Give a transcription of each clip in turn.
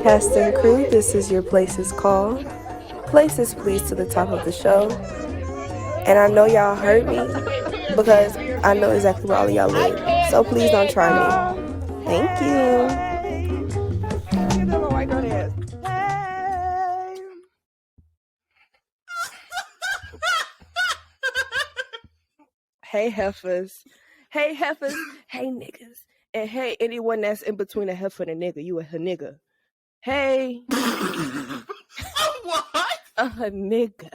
Cast and crew, this is your Places Call. Places please to the top of the show. And I know y'all heard me because I know exactly where all of y'all live. So please don't try me. Thank you. Hey heifers. Hey heifers. Hey niggas. And hey anyone that's in between a heifer and a nigga. You a nigga. Hey. What? A nigga.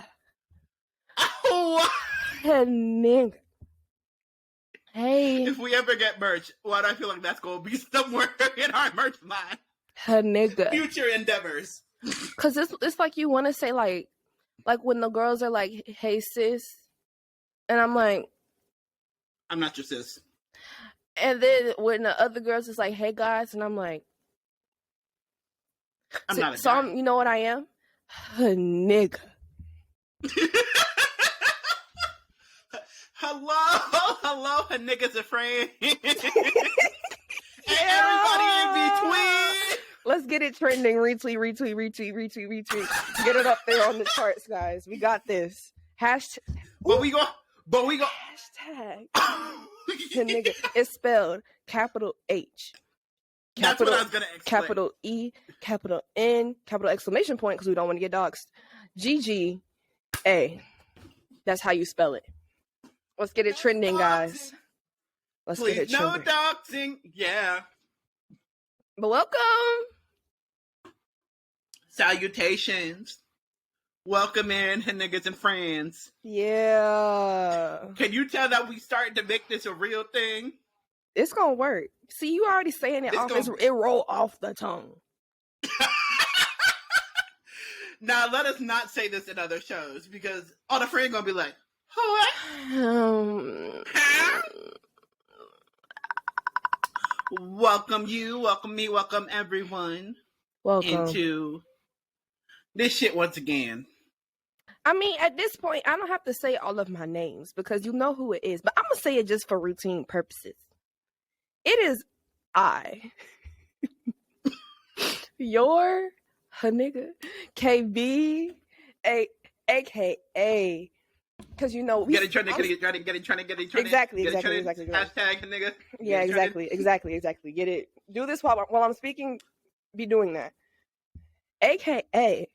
What? A nigga. Hey. If we ever get merch, why do I feel like that's going to be somewhere in our merch line? A nigga. Future endeavors. Cause it's like you want to say like when the girls are like, hey sis, and I'm like, I'm not your sis. and then when the other girls is like, hey guys, and I'm like, I'm not a so guy. I'm, you know what I am? A nigga. Hello, her niggas and friends. And everybody in between. Let's get it trending. Retweet. Get it up there on the charts, guys. We got this. Hashtag. But we go. Hashtag. The nigga. It's spelled capital H. That's what I was gonna explain. Capital E, capital N, capital exclamation point, because we don't want to get doxxed. GGA. That's how you spell it. Let's get it trending, guys. Let's Please, get it no trending. doxing. Yeah. But welcome. Salutations. Welcome in, niggas and friends. Yeah. Can you tell that we starting to make this a real thing? It's gonna work. See, you already saying it off. It roll off the tongue. Now, let us not say this in other shows because all the friends gonna be like, what? Welcome you, welcome me, welcome everyone. Welcome into this shit once again. I mean, at this point, I don't have to say all of my names because you know who it is, but I'm gonna say it just for routine purposes. It is I, your nigga, KB, aka, because you know we get it. Exactly. Hashtag nigga. Yeah, exactly. Get it. Do this while I'm speaking. Be doing that. AKA.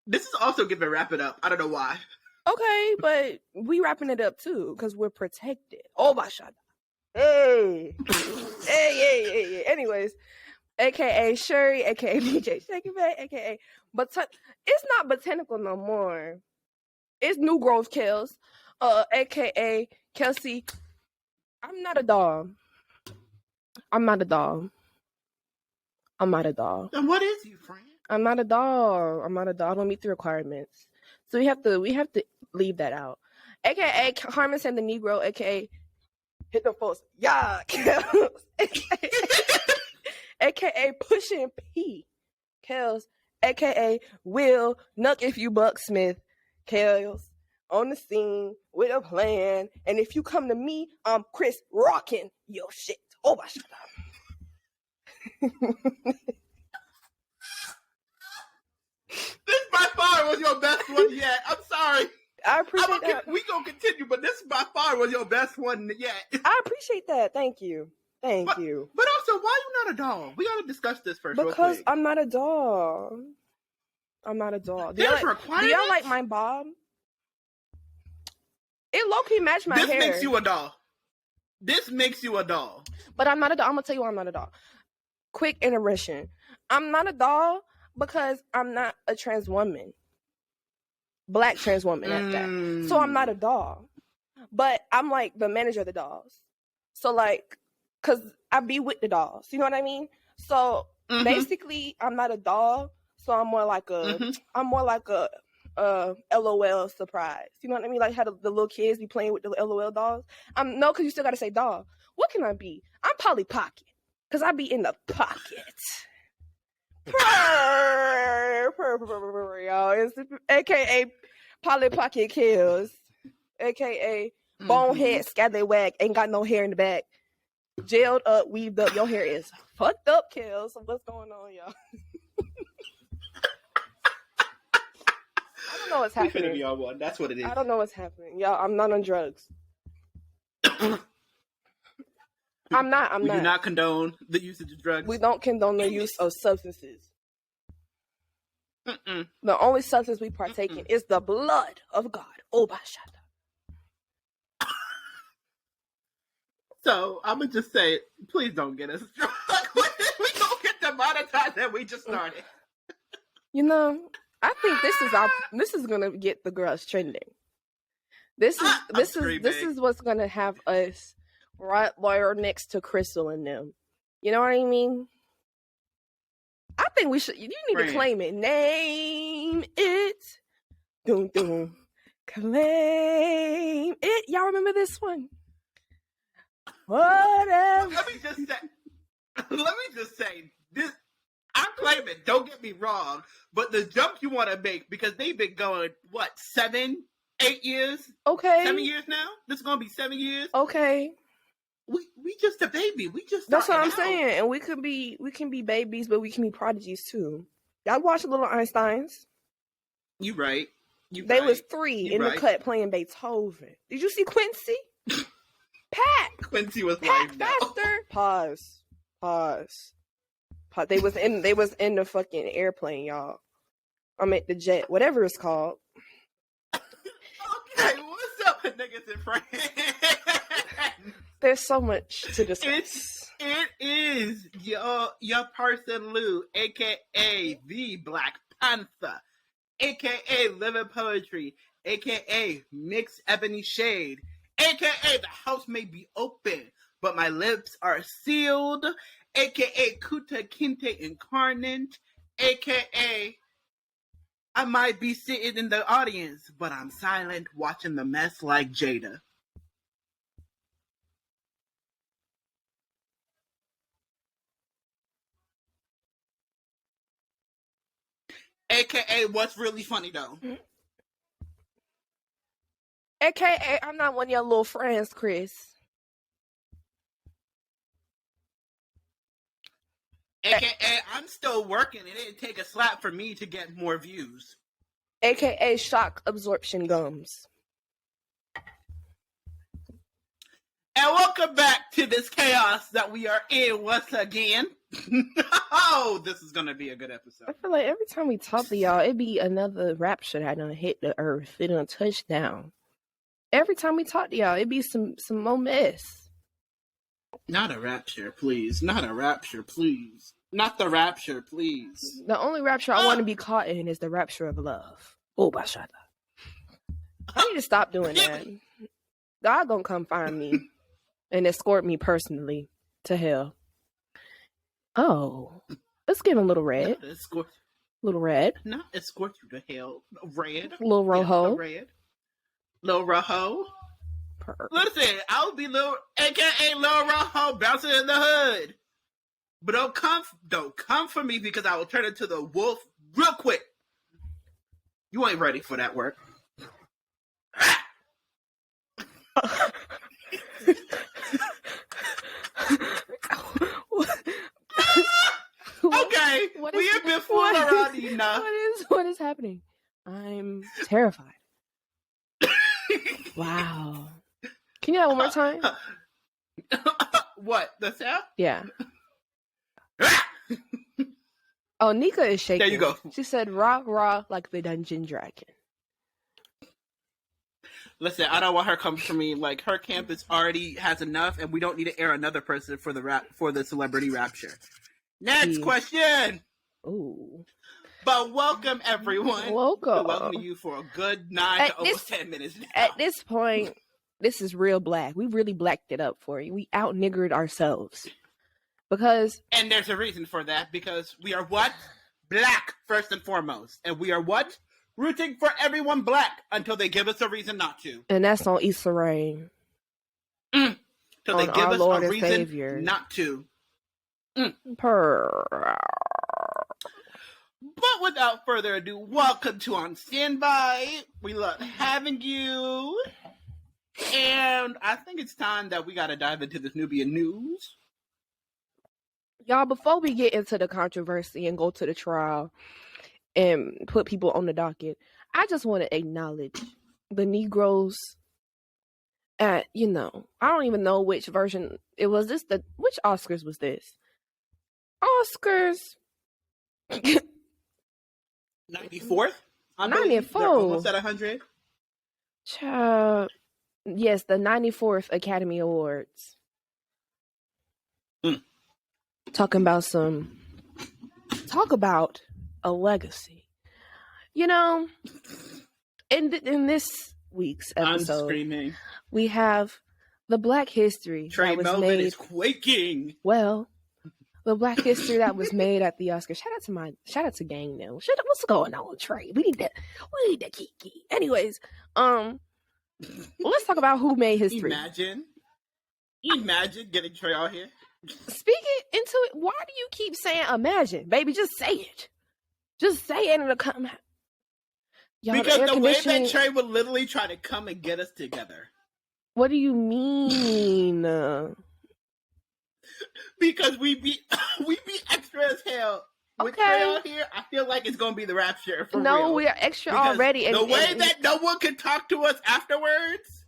This is also giving wrap it up. I don't know why. Okay, but we wrapping it up too because we're protected. Oh my god. Hey. Hey. Anyways, AKA Shuri, AKA DJ Shaky Bay, AKA it's not botanical no more. It's New Grove Kels, AKA Kelsey. I'm not a dog. And what is you, friend? I'm not a dog. I don't meet the requirements. So we have to leave that out. AKA Carmen San the Negro, AKA hit the folks. Yeah. AKA Pushing P. Kels. AKA Will Nuck If You Buck Smith. Kels. On the scene with a plan. And if you come to me, I'm Chris rocking your shit. Oh my shut up. This by far was your best one yet. I'm sorry. I appreciate that. We gonna continue, but this by far was your best one yet. I appreciate that. Thank you. Thank you. But also, why you not a dog? We gotta discuss this first. Because I'm not a dog. Do y'all like my bob? It low-key matched my hair. This makes you a doll. But I'm not a dog. I'm gonna tell you why I'm not a dog. Quick intermission. I'm not a dog because I'm not a trans woman. Black trans woman at that. So I'm not a dog. But I'm like the manager of the dolls. So like, cause I be with the dolls. You know what I mean? So basically I'm not a dog. So I'm more like a LOL surprise. You know what I mean? Like how the little kids be playing with the LOL dolls. No, cause you still gotta say doll. What can I be? I'm Polly Pocket. Cause I be in the pocket. Y'all. It's AKA Polly Pocket Kills. AKA Bonehead Scallywag. Ain't got no hair in the back. Jailed up, weaved up. Your hair is fucked up, Kills. So what's going on, y'all? don't know what's We finna happening. be on one. That's what it is. I don't know what's happening. Y'all, I'm not on drugs. I'm not. We do not condone the usage of drugs. We don't condone the use of substances. Mm-mm. The only substance we partake in is the blood of God. Oh, Bashada. So I'm gonna just say, please don't get us drunk. We don't get demonetized that we just started. You know, I think this is gonna get the girls trending. This is what's gonna have us right there next to Crystal and them. You know what I mean? I think we should. You need to claim it. Name it. Doom doom. Claim it. Y'all remember this one? Whatever. Let me just say this. I claim it. Don't get me wrong, but the jump you want to make, because they've been going what 7, 8 years? Okay, 7 years now. This is gonna be 7 years. Okay, we just a baby. We just that's what I'm saying, and we can be babies, but we can be prodigies too. Y'all watch Little Einsteins. You right. They was 3 in the cut playing Beethoven. Did you see Quincy? Pat. Quincy was Pat live faster. Pause. They was in the fucking airplane, y'all. I'm at the jet, whatever it's called. Okay, what's up, niggas and friends? There's so much to discuss. It is your person Lou, aka the Black Panther, aka LivinPoetry, aka Mixed Ebony Shade, aka the house may be open, but my lips are sealed, aka Kuta Kinte Incarnate, aka I might be sitting in the audience, but I'm silent watching the mess like Jada. AKA what's really funny though. AKA I'm not one of your little friends, Chris. AKA I'm still working. It didn't take a slap for me to get more views. AKA shock absorption gums. And welcome back to this chaos that we are in once again. Oh, this is gonna be a good episode. I feel like every time we talk to y'all, it be another rapture that done hit the earth. It done touch down. Every time we talk to y'all, it be some more mess. Not a rapture, please. Not a rapture, please. Not the rapture, please. The only rapture I want to be caught in is the rapture of love. Oh, Bashada. I need to stop doing that. God gonna come find me and escort me personally to hell. Oh, let's get a little red. Little red. Not escort you to hell. Red. Little Rojo. Red. Little Rojo. Listen, I'll be little, aka Little Rojo, bouncing in the hood. But don't come for me, because I will turn into the wolf real quick. You ain't ready for that work. Okay, we have been fooling around enough. What is happening? I'm terrified. Wow. Can you have one more time? What? The sound? Yeah. Oh, Nika is shaking. There you go. She said, "Rah rah," like the Dungeon Dragon. Listen, I don't want her coming for me. Like, her campus already has enough, and we don't need to air another person for the celebrity rapture. Next question. Ooh. But welcome, everyone. Welcome. Welcome to you for a good 9 to almost 10 minutes now. At this point, this is real black. We really blacked it up for you. We out-niggered ourselves. And there's a reason for that, because we are what? Black, first and foremost. And we are what? Rooting for everyone black until they give us a reason not to. And that's on Issa Rae. Till they give us Lord a reason Savior. not to. But without further ado, welcome to On Standby. We love having you. And I think it's time that we got to dive into this Nubian news. Y'all, before we get into the controversy and go to the trial and put people on the docket, I just want to acknowledge the Negroes at, I don't even know which version it was. Which Oscars was this? Oscars 94th? 94. They're almost at 100. Child, yes, the 94th Academy Awards. Talk about a legacy. In this week's episode, we have the Black history Trey that was Melvin made. Is quaking. Well, the Black history that was made at the Oscars. Shout out to Gang now. What's going on, Trey? We need to kiki. Anyways, let's talk about who made history. Imagine getting Trey out here. Speaking into it, why do you keep saying imagine? Baby, just say it. Just say it and it'll come out. Because the way that Trey would literally try to come and get us together. What do you mean? Because we be extra as hell. With Trey out here, I feel like it's gonna be the rapture for real. No, we are extra already. The way that no one can talk to us afterwards.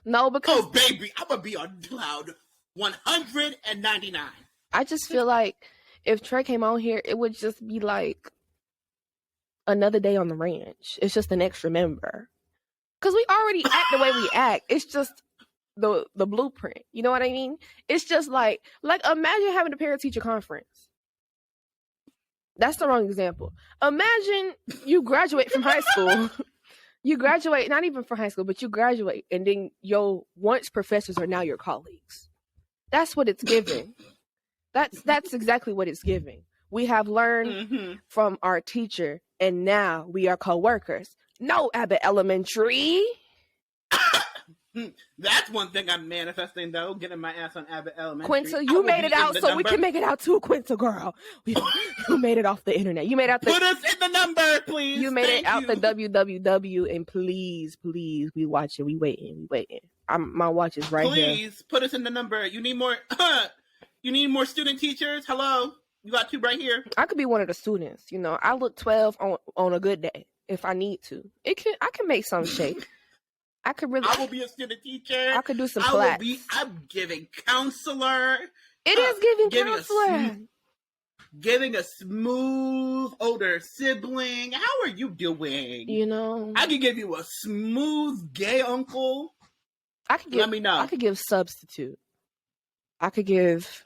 No, because baby, I'm gonna be on cloud 199. I just feel like if Trey came on here, it would just be like another day on the ranch. It's just an extra member. Because we already act the way we act. It's just the blueprint. You know what I mean? It's just like imagine having a parent-teacher conference. That's the wrong example. Imagine you graduate from high school. You graduate, not even from high school, but you graduate, and then your once professors are now your colleagues. That's what it's giving. That's exactly what it's giving. We have learned from our teacher, and now we are co-workers. No, Abbott Elementary. That's one thing I'm manifesting, though, getting my ass on Abbott Elementary. Quinta, you made it out, so we can make it out too, Quinta, girl. You made it off the internet. You made out the... Put us in the number, please. You made it out the www, and please, we watching. We waiting. My watch is right here. Please, put us in the number. You need more... You need more student teachers? Hello? You got two right here. I could be one of the students. I look 12 on a good day if I need to. I can make some shape. I will be a student teacher. I could do some class. I'm giving counselor. It is giving counselor. Giving a smooth older sibling. How are you doing? I could give you a smooth gay uncle. Let me know. I could give substitute. I could give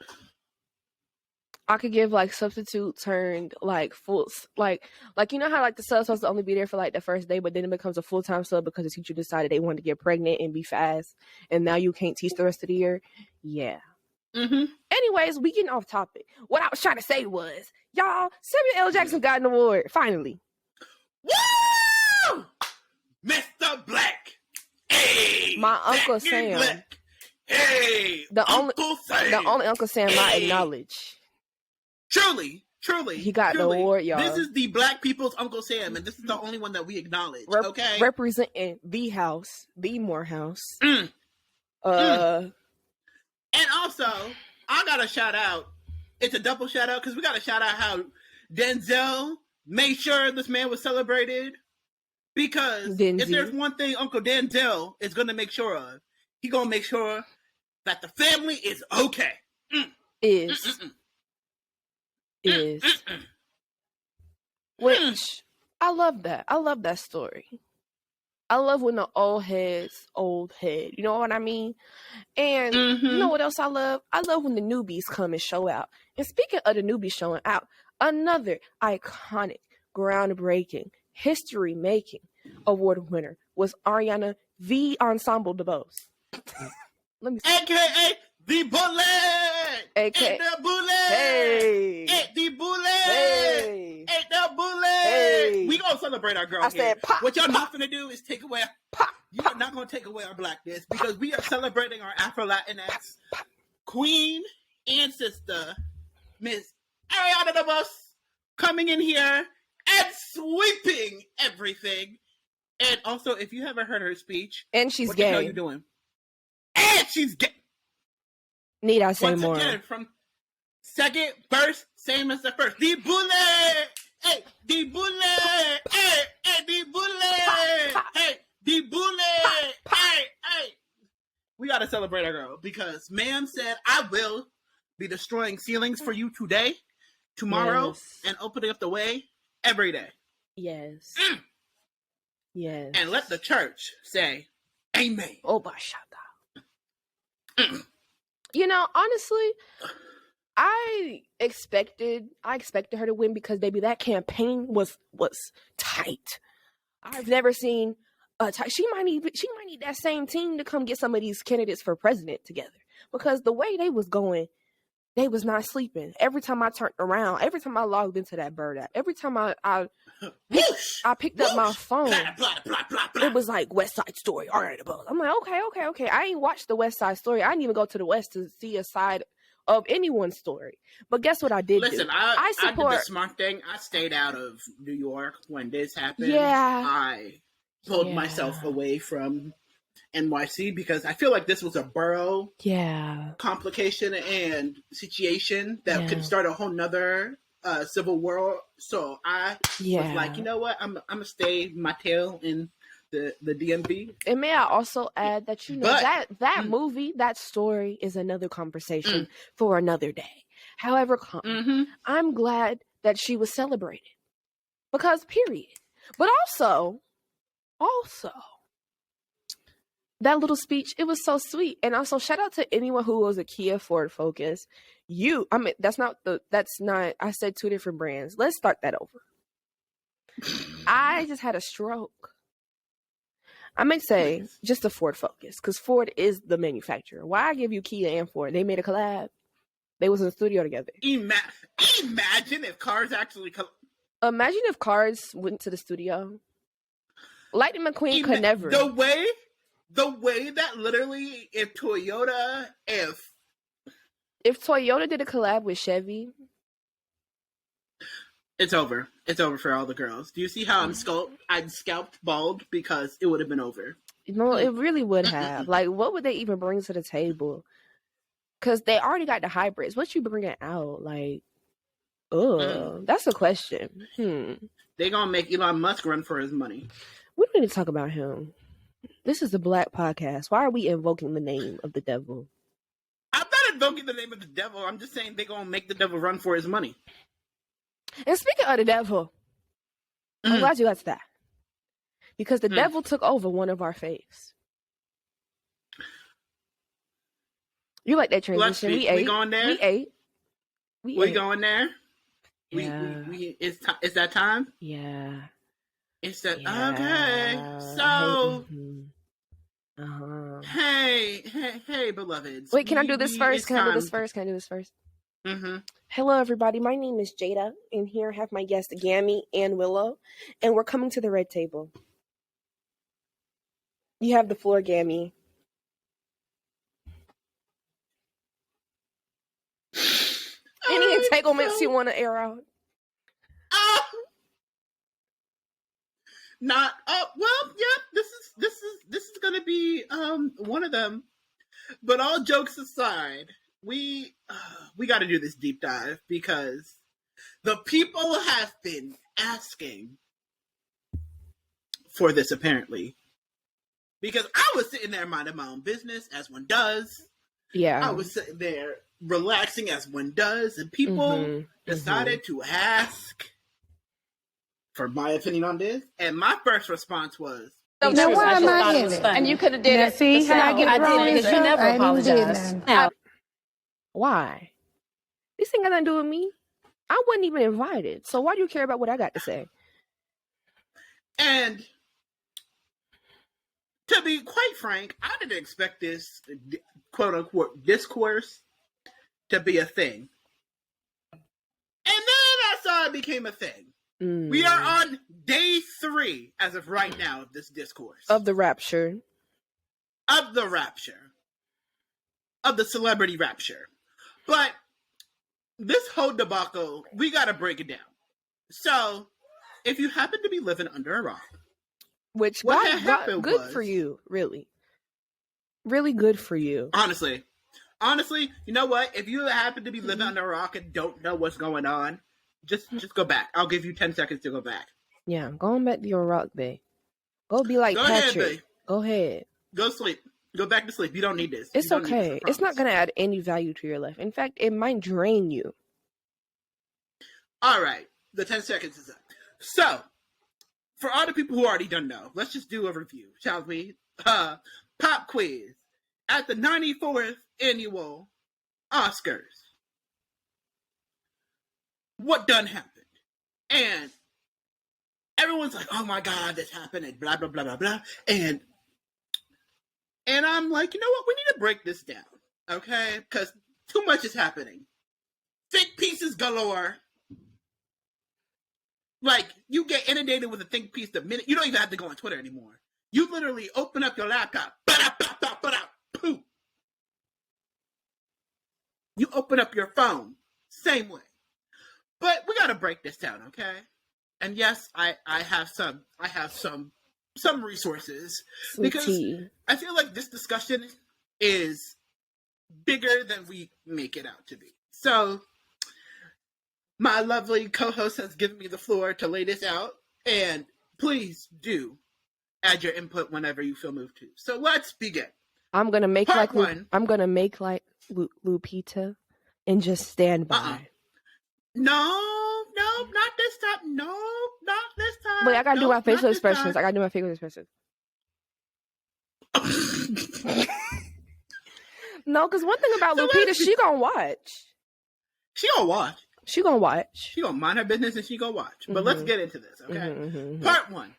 like substitute turned like full, like how like the sub's supposed to only be there for like the first day, but then it becomes a full-time sub because the teacher decided they wanted to get pregnant and be fast, and now you can't teach the rest of the year. Yeah. Anyways, we getting off topic. What I was trying to say was, y'all, Samuel L. Jackson got an award finally. Woo! Mr. Black. Hey, my Uncle Sam. Black. Hey, the only Uncle Sam I acknowledge. Truly, he got the award, y'all. This is the Black people's Uncle Sam, and this is the only one that we acknowledge. Okay, representing the house, the Morehouse. And also, I gotta shout out. It's a double shout out because we gotta shout out how Denzel made sure this man was celebrated. Because if there's one thing Uncle Denzel is gonna make sure of, he gonna make sure that the family is okay. Which I love that. I love that story. I love when the old head. You know what I mean? And you know what else I love? I love when the newbies come and show out. And speaking of the newbies showing out, another iconic, groundbreaking, history-making award winner was Ariana the Ensemble DeBose. Let me see. AKA the Bullet. AKA the Bullet. Hey. The Bullet. Hey. The Bullet. Hey. We gonna celebrate our girl I here. said pop. What y'all pop. not gonna do is take away. Pop. You are not gonna take away our blackness because we are celebrating our Afro-Latinx queen and sister, Miss Ariana DeBose, coming in here and sweeping everything. And also, if you haven't heard her speech, and she's what gay. the hell are you doing? And she's gay. Need I say Once more? Again, from second verse, same as the first. The Bullet. Hey, the bullet. Hey, the bullet. Hey, the bullet. Hey. We got to celebrate our girl because ma'am said, I will be destroying ceilings for you today, tomorrow, and opening up the way every day. Yes. Yes. And let the church say, amen. Oh, bashata. You know, honestly, I expected her to win because, baby, that campaign was tight. I've never seen she might need that same team to come get some of these candidates for president together, because the way they was going, they was not sleeping. Every time I turned around, every time I logged into that Bird app, every time I picked up my phone, it was like West Side Story. All right, I'm like, okay. I ain't watched the West Side Story. I didn't even go to the West to see a side of anyone's story. But guess what I did? Listen, I did the smart thing. I stayed out of New York when this happened. Yeah. I pulled myself away from NYC because I feel like this was a borough complication and situation that could start a whole nother civil war. So I was like, you know what? I'm gonna stay my tail in the DMV. And may I also add that, you know, that movie, that story is another conversation for another day. However, I'm glad that she was celebrated, because period. But also that little speech, it was so sweet. And also shout out to anyone who was a Kia Ford Focus. I said two different brands. Let's start that over. I just had a stroke. I may say just a Ford Focus, because Ford is the manufacturer. Why I give you Kia and Ford? They made a collab. They was in the studio together. Imagine if cars actually Imagine if cars went to the studio. Lightning McQueen could never. The way that literally, if Toyota did a collab with Chevy, it's over. It's over for all the girls. Do you see how I'm scalped bald? Because it would have been over. No, it really would have. Like, what would they even bring to the table? Because they already got the hybrids. What you bringing out? Like, that's a question. They gonna make Elon Musk run for his money. We don't need to talk about him. This is a Black podcast. Why are we invoking the name of the devil? I'm not invoking the name of the devil. I'm just saying they're going to make the devil run for his money. And speaking of the devil, I'm glad you got to that. Because the devil took over one of our faves. You like that transition. We going there? We ate. We going there? Yeah. It's that time? Yeah. It's that, okay. So, hey, beloveds. Wait, can I do this first? Can I do this first? Mm-hmm. Hello, everybody. My name is Jada, and here I have my guests, Gammy and Willow, and we're coming to the red table. You have the floor, Gammy. Any entanglements you want to air out? This is gonna be one of them. But all jokes aside, we got to do this deep dive because the people have been asking for this, apparently. Because I was sitting there minding my own business, as one does. Yeah. I was sitting there relaxing, as one does, and people decided to ask for my opinion on this. And my first response was, now why am I in it? And you could have did it. See how I get wrong? Because you never apologized. Why? This ain't got nothing to do with me. I wasn't even invited. So why do you care about what I got to say? And to be quite frank, I didn't expect this quote unquote discourse to be a thing. And then I saw it became a thing. We are on day 3 as of right now of this discourse. Of the rapture. Of the rapture. Of the celebrity rapture. But this whole debacle, we got to break it down. So, if you happen to be living under a rock, which got good for you, really. Really good for you. Honestly, you know what? If you happen to be living under a rock and don't know what's going on, Just go back. I'll give you 10 seconds to go back. Yeah, I'm going back to your rock, babe. Go be like Go Patrick. ahead, babe. Go ahead. Go sleep. Go back to sleep. You don't need this. It's You don't need okay. this, I It's not promise. going to add any value to your life. In fact, it might drain you. All right. The 10 seconds is up. So, for all the people who already don't know, let's just do a review, shall we? Pop quiz. At the 94th annual Oscars, what done happened? And everyone's like, oh my God, this happened, and blah, blah, blah, blah, blah. And I'm like, you know what? We need to break this down, okay? Because too much is happening. Think pieces galore. Like, you get inundated with a think piece the minute. You don't even have to go on Twitter anymore. You literally open up your laptop. Poof. You open up your phone. Same way. But we got to break this down, okay? And yes, I have some resources. Because I feel like this discussion is bigger than we make it out to be. So, my lovely co-host has given me the floor to lay this out, and please do add your input whenever you feel moved to. So let's begin. I'm gonna make Part like one. I'm gonna make like Lupita and just stand by. No, not this time. No, not this time. Wait, I gotta do my facial expressions. Time. I gotta do my facial expressions. No, because one thing about Lupita, she gonna watch. She gonna watch. She gonna watch. She gonna mind her business and she gonna watch. But let's get into this, okay? Part one.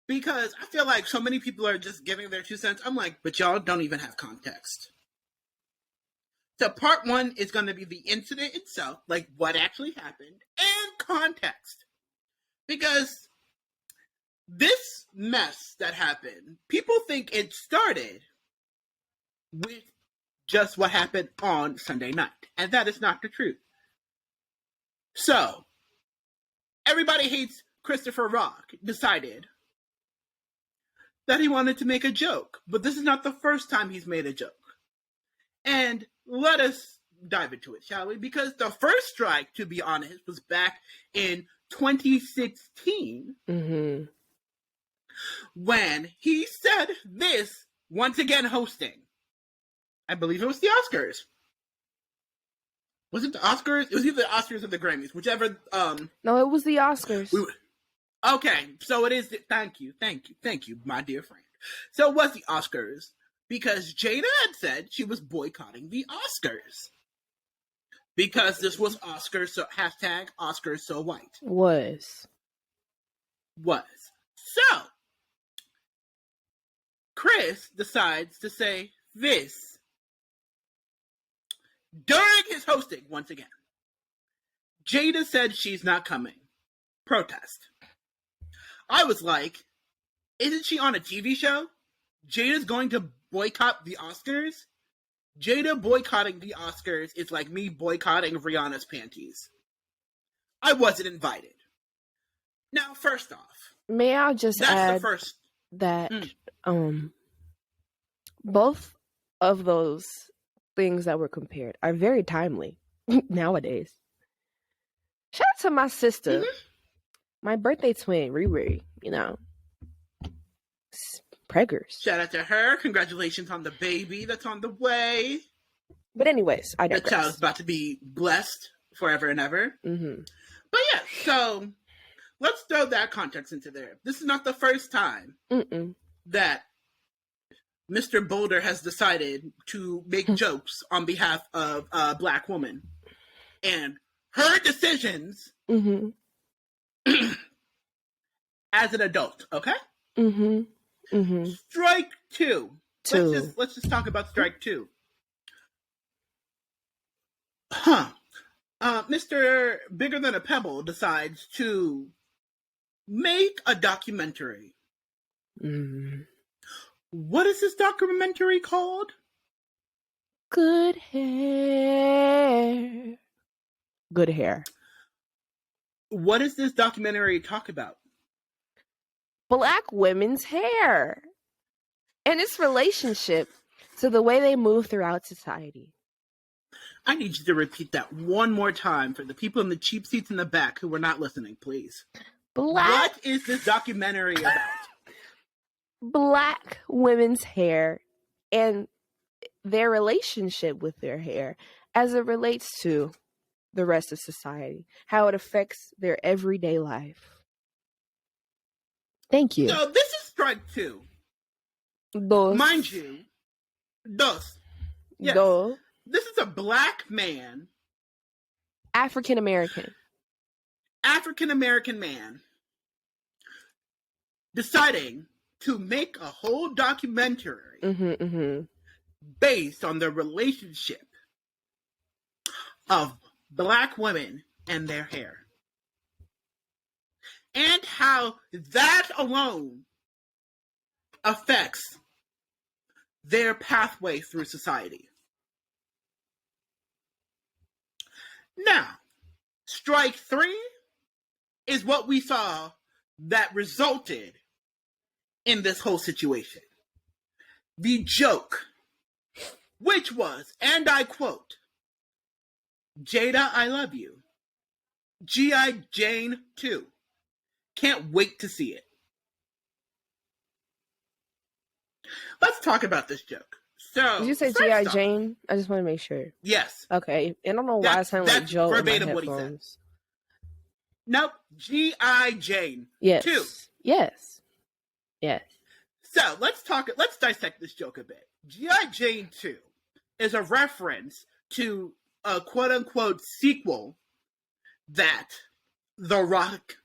Because I feel like so many people are just giving their 2 cents. I'm like, but y'all don't even have context. So part one is going to be the incident itself, like what actually happened, and context. Because this mess that happened, people think it started with just what happened on Sunday night. And that is not the truth. So, Everybody Hates Christopher Rock decided that he wanted to make a joke. But this is not the first time he's made a joke. And let us dive into it, shall we? Because the first strike, to be honest, was back in 2016 when he said this, once again hosting. I believe it was the Oscars. Was it the Oscars? It was either the Oscars or the Grammys, whichever. No, it was the Oscars. Okay, so it is. Thank you, my dear friend. So it was the Oscars because Jada had said she was boycotting the Oscars because this was Oscars. So hashtag Oscars so white was. So Chris decides to say this during his hosting once again. Jada said she's not coming. Protest. I was like, isn't she on a TV show? Jada's going to boycott the Oscars? Jada boycotting the Oscars is like me boycotting Rihanna's panties. I wasn't invited. Now, first off, may I just add that both of those things that were compared are very timely nowadays. Shout out to my sister, my birthday twin, Riri, you know. Preggers. Shout out to her. Congratulations on the baby that's on the way. But anyways, I digress. The child's about to be blessed forever and ever. But yeah, so let's throw that context into there. This is not the first time that Mr. Boulder has decided to make jokes on behalf of a Black woman. And her decisions as an adult, okay? Strike two. Let's just talk about strike two. Mr. Bigger Than a Pebble decides to make a documentary. What is this documentary called? Good hair. Good hair. What does this documentary talk about? Black women's hair and its relationship to the way they move throughout society. I need you to repeat that one more time for the people in the cheap seats in the back who were not listening, please. What is this documentary about? Black women's hair and their relationship with their hair as it relates to the rest of society, how it affects their everyday life. Thank you. So this is strike 2. Dos. Mind you, dos. Yes. Dos. This is a black man, African-American man, deciding to make a whole documentary based on the relationship of black women and their hair. And how that alone affects their pathway through society. Now, strike 3 is what we saw that resulted in this whole situation. The joke, which was, and I quote, "Jada, I love you. G.I. Jane 2. Can't wait to see it." Let's talk about this joke. So, did you say G.I. Jane? I just want to make sure. Yes. Okay. I don't know why I sound like Joe verbatim in my what he said. headphones. Nope. G.I. Jane. Yes. 2. Yes. Yes. So let's dissect this joke a bit. G.I. Jane 2 is a reference to a quote unquote sequel that The Rock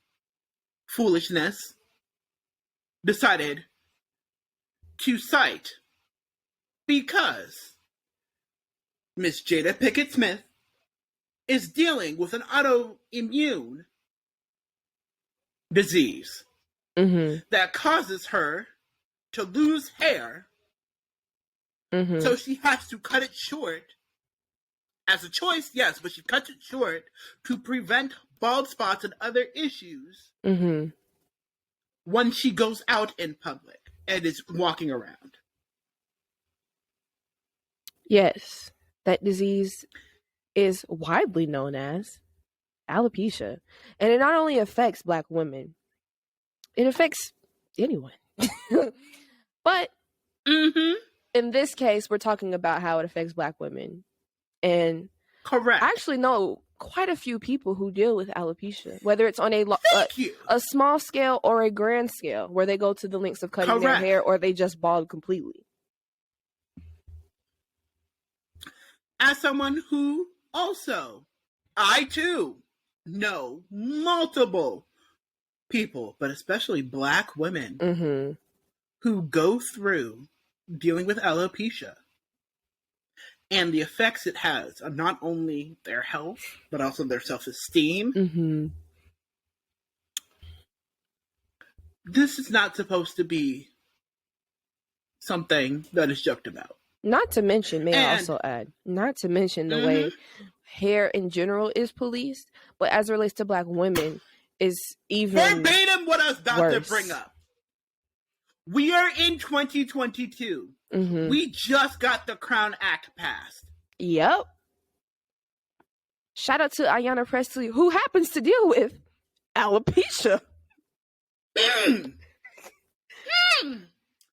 foolishness decided to cite because Miss Jada Pinkett Smith is dealing with an autoimmune disease that causes her to lose hair. So she has to cut it short. As a choice, yes, but she cuts it short to prevent bald spots and other issues when she goes out in public and is walking around. Yes, that disease is widely known as alopecia. And it not only affects Black women, it affects anyone. But in this case, we're talking about how it affects Black women. And correct. I actually know quite a few people who deal with alopecia, whether it's on a small scale or a grand scale, where they go to the lengths of cutting their hair or they just bald completely. As someone who also, I too, know multiple people, but especially Black women, who go through dealing with alopecia and the effects it has on not only their health, but also their self-esteem. This is not supposed to be something that is joked about. Not to mention, I also add, not to mention the way hair in general is policed, but as it relates to Black women, is even verbatim what I was about worse. to bring up. We are in 2022. We just got the Crown Act passed. Yep. Shout out to Ayanna Pressley, who happens to deal with alopecia.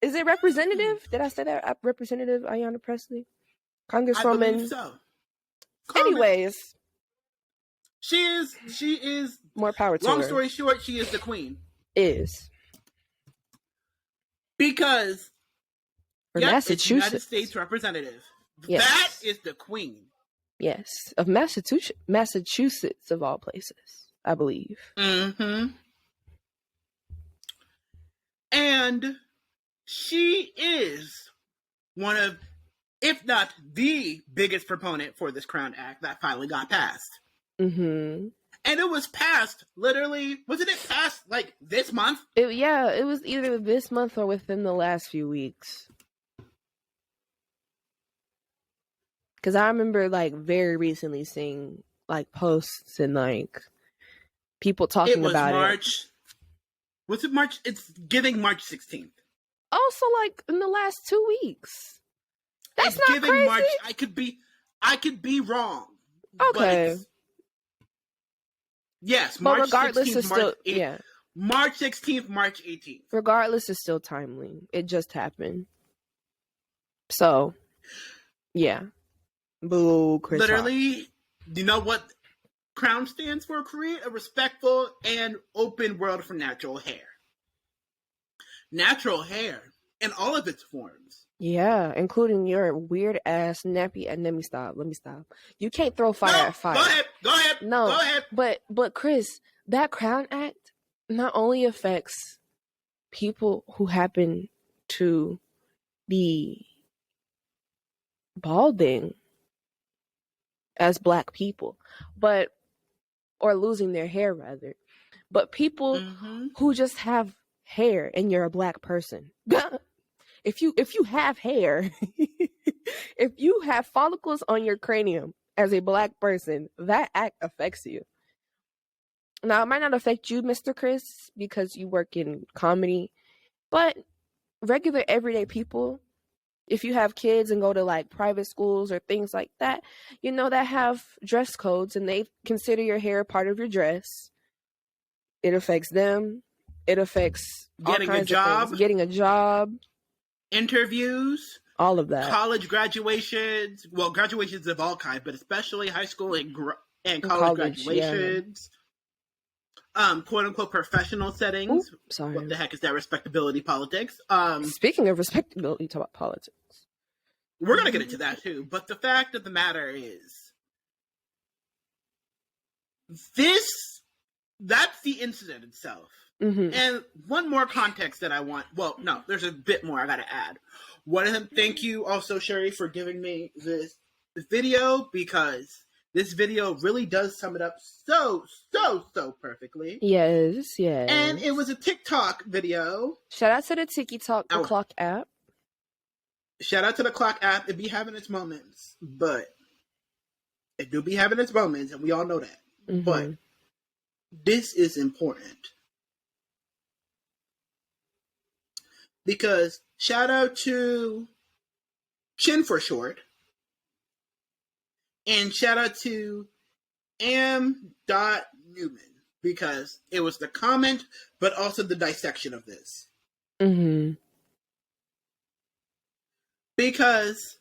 Is it Representative? Did I say that? Representative Ayanna Pressley? Congresswoman? I believe so. Anyways. She is more power to her. Long story short, she is the queen. Because for Massachusetts, United States representative. Yes. That is the queen. Yes, of Massachusetts of all places, I believe. And she is one of, if not the biggest proponent for this Crown Act that finally got passed. And it was passed literally, wasn't it passed like this month? It was either this month or within the last few weeks. Because I remember like very recently seeing like posts and like people talking about March. Was it March? It's giving March 16th. Also, like in the last 2 weeks. That's not crazy. March. I could be wrong. Okay. Yes, But March regardless, 16th, it's still yeah. March 16th, March 18th. Regardless, it's still timely. It just happened. So, yeah. Boo, Chris. Literally, do you know what CROWN stands for? Create a respectful and open world for natural hair. Natural hair in all of its forms. Yeah, including your weird ass nappy. And let me stop. You can't throw fire at fire. Go ahead. No, go ahead. But Chris, that CROWN Act not only affects people who happen to be balding as Black people, or losing their hair rather, but people who just have hair and you're a Black person. If you have hair, if you have follicles on your cranium as a Black person, that act affects you. Now, it might not affect you, Mr. Chris, because you work in comedy, but regular everyday people, if you have kids and go to like private schools or things like that, that have dress codes and they consider your hair part of your dress, it affects them. It affects getting a job, interviews, all of that, college graduations. Well, graduations of all kinds, but especially high school and college graduations. Yeah. Quote unquote professional settings. Ooh, sorry. What the heck is that? Respectability politics. Speaking of respectability, talk about politics. We're gonna get into that too. But the fact of the matter is, that's the incident itself. Mm-hmm. And one more context that I want. Well, no, there's a bit more I gotta add. One of them. Thank you also, Sherry, for giving me this video, because this video really does sum it up so perfectly. Yes. And it was a TikTok video. Shout out to the TikTok, the Clock app. Shout out to the Clock app. It be having its moments, but it do be having its moments, and we all know that. Mm-hmm. But this is important. Because shout out to Chin for short. And shout out to am.newman, because it was the comment, but also the dissection of this. Mm-hmm. Because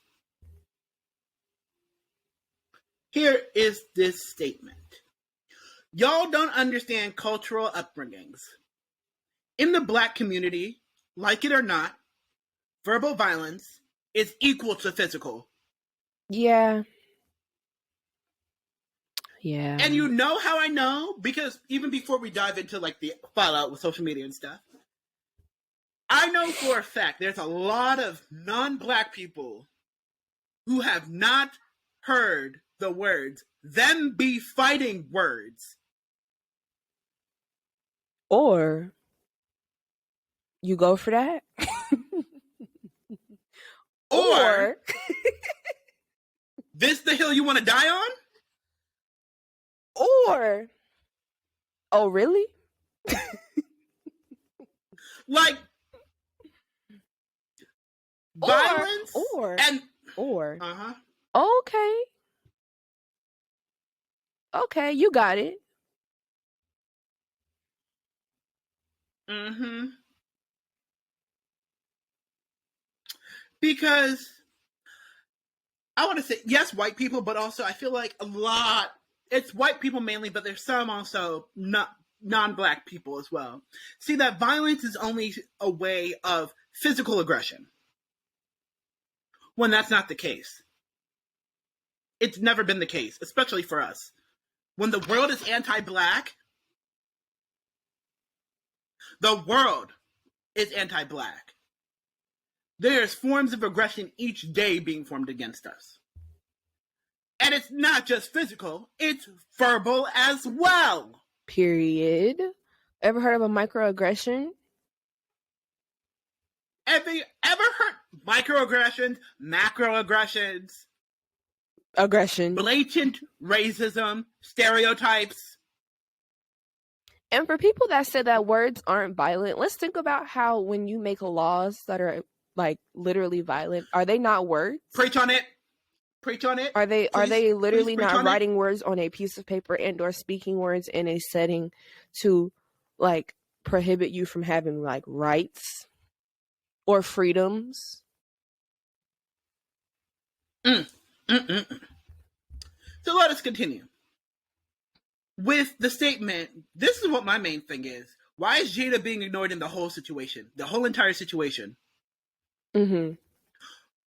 here is this statement. Y'all don't understand cultural upbringings. In the Black community, like it or not, verbal violence is equal to physical. Yeah. And you know how I know? Because even before we dive into like the fallout with social media and stuff, I know for a fact there's a lot of non-Black people who have not heard the words, them be fighting words. Or you go for that. Or this the hill you want to die on? Or, oh, really? Like, violence or. Okay, you got it. Mm-hmm. Because I want to say, yes, white people, but also I feel like a lot, it's white people mainly, but there's some also non-Black people as well. See that violence is only a way of physical aggression, when that's not the case. It's never been the case, especially for us. When the world is anti-Black, the world is anti-Black. There's forms of aggression each day being formed against us. And it's not just physical, it's verbal as well. Period. Ever heard of a microaggression? Ever heard microaggressions, macroaggressions, aggression, blatant racism, stereotypes? And for people that say that words aren't violent, let's think about how when you make laws that are like literally violent, are they not words? Preach on it. Preach on it. Are they literally not preach writing words on a piece of paper and or speaking words in a setting to like prohibit you from having like rights or freedoms? So let us continue with the statement. This is what my main thing is. Why is Jada being ignored in the whole situation? The whole entire situation. Mm-hmm.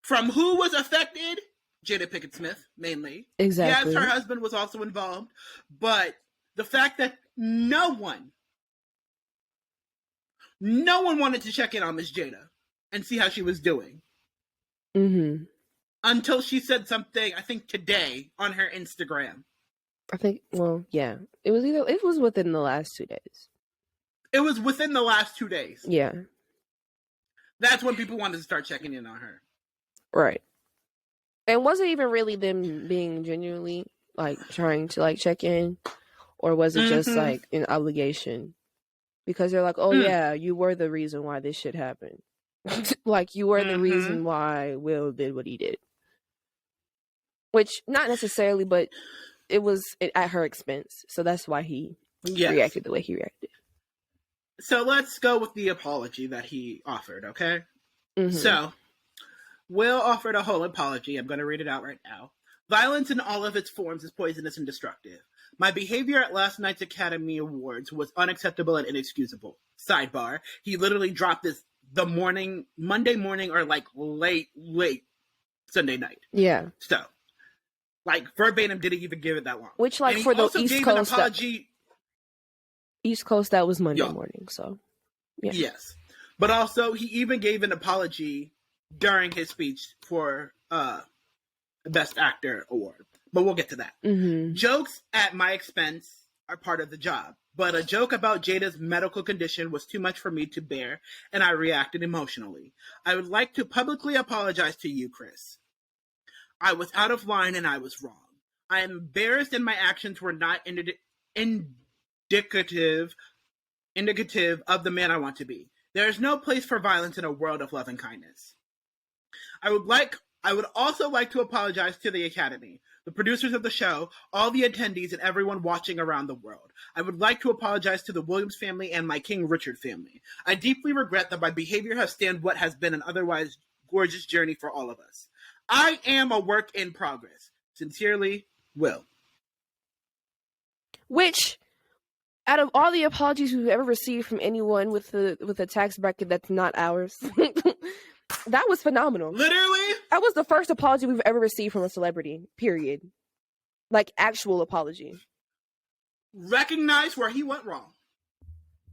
From who was affected? Jada Pinkett Smith, mainly. Exactly. Yes, her husband was also involved. But the fact that no one wanted to check in on Miss Jada and see how she was doing. Mm-hmm. Until she said something, I think today, on her Instagram. I think, well, yeah. It was within the last 2 days. It was within the last 2 days. Yeah. That's when people wanted to start checking in on her. Right. And wasn't even really them being genuinely like trying to like check in, or was it just like an obligation? Because they're like, oh yeah, you were the reason why this shit happened. Like you were the reason why Will did what he did. Which not necessarily, but it was at her expense. So that's why he reacted the way he reacted. So let's go with the apology that he offered, okay? Mm-hmm. So Will offered a whole apology. I'm going to read it out right now. Violence in all of its forms is poisonous and destructive. My behavior at last night's Academy Awards was unacceptable and inexcusable. Sidebar. He literally dropped this Monday morning or like late Sunday night. Yeah. So, like verbatim, didn't even give it that long. Which like for the East Coast, East Coast, that was Monday morning. So, yeah. Yes. But also, he even gave an apology during his speech for Best Actor award. But we'll get to that. Mm-hmm. Jokes at my expense are part of the job. But a joke about Jada's medical condition was too much for me to bear, and I reacted emotionally. I would like to publicly apologize to you, Chris. I was out of line and I was wrong. I am embarrassed and my actions were not indicative of the man I want to be. There is no place for violence in a world of love and kindness. I would also like to apologize to the Academy, the producers of the show, all the attendees, and everyone watching around the world. I would like to apologize to the Williams family and my King Richard family. I deeply regret that my behavior has stand what has been an otherwise gorgeous journey for all of us. I am a work in progress. Sincerely, Will. Which, out of all the apologies we've ever received from anyone with a tax bracket that's not ours, that was phenomenal. Literally? That was the first apology we've ever received from a celebrity, period. Like, actual apology. Recognize where he went wrong.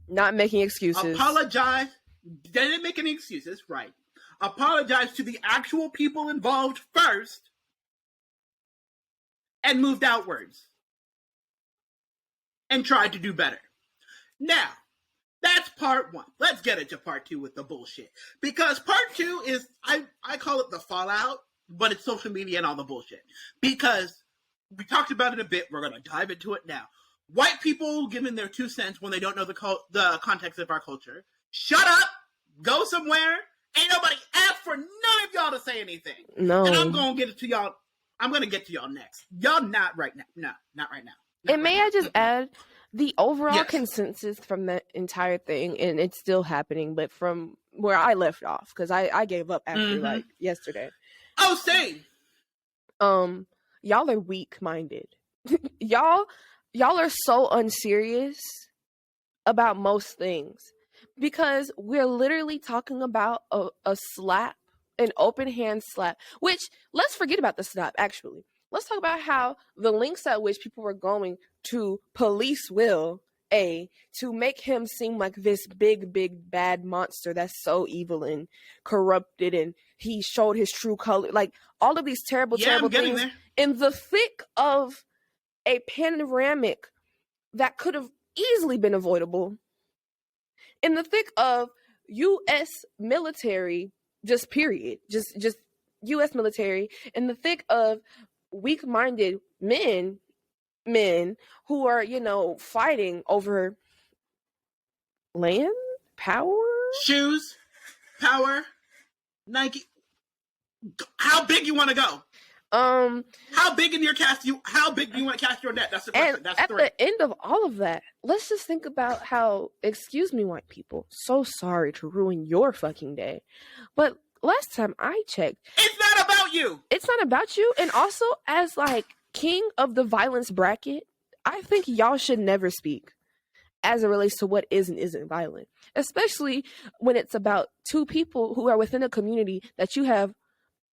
Not making excuses. Apologize. Didn't make any excuses, right. Apologize to the actual people involved first. And moved outwards. And tried to do better. Now, that's part one. Let's get into part two with the bullshit. Because part two is, I call it the fallout, but it's social media and all the bullshit. Because we talked about it a bit. We're going to dive into it now. White people giving their 2 cents when they don't know the context of our culture. Shut up. Go somewhere. Ain't nobody asked for none of y'all to say anything. No. And I'm going to get it to y'all. I'm going to get to y'all next. Y'all not right now. No, not right now. And may I just add, the overall consensus from that entire thing, and it's still happening, but from where I left off, because I gave up after like yesterday. Oh, same. Y'all are weak-minded. y'all are so unserious about most things, because we're literally talking about a slap, an open hand slap, which, let's forget about the slap, actually. Let's talk about how the lengths at which people were going to police Will, to make him seem like this big, big, bad monster that's so evil and corrupted, and he showed his true color. Like, all of these terrible, terrible things in the thick of a panoramic that could have easily been avoidable. In the thick of U.S. military, just period. Just U.S. military. In the thick of weak-minded men who are, fighting over land, power, shoes, power, Nike. How big you want to go? How big do you want to cast your net? That's the question. That's at 3. the end of all of that, let's just think about how, excuse me, white people, so sorry to ruin your fucking day, but last time I checked, it's not about you. It's not about you. And also, as like king of the violence bracket, I think y'all should never speak as it relates to what is and isn't violent, especially when it's about 2 people who are within a community that you have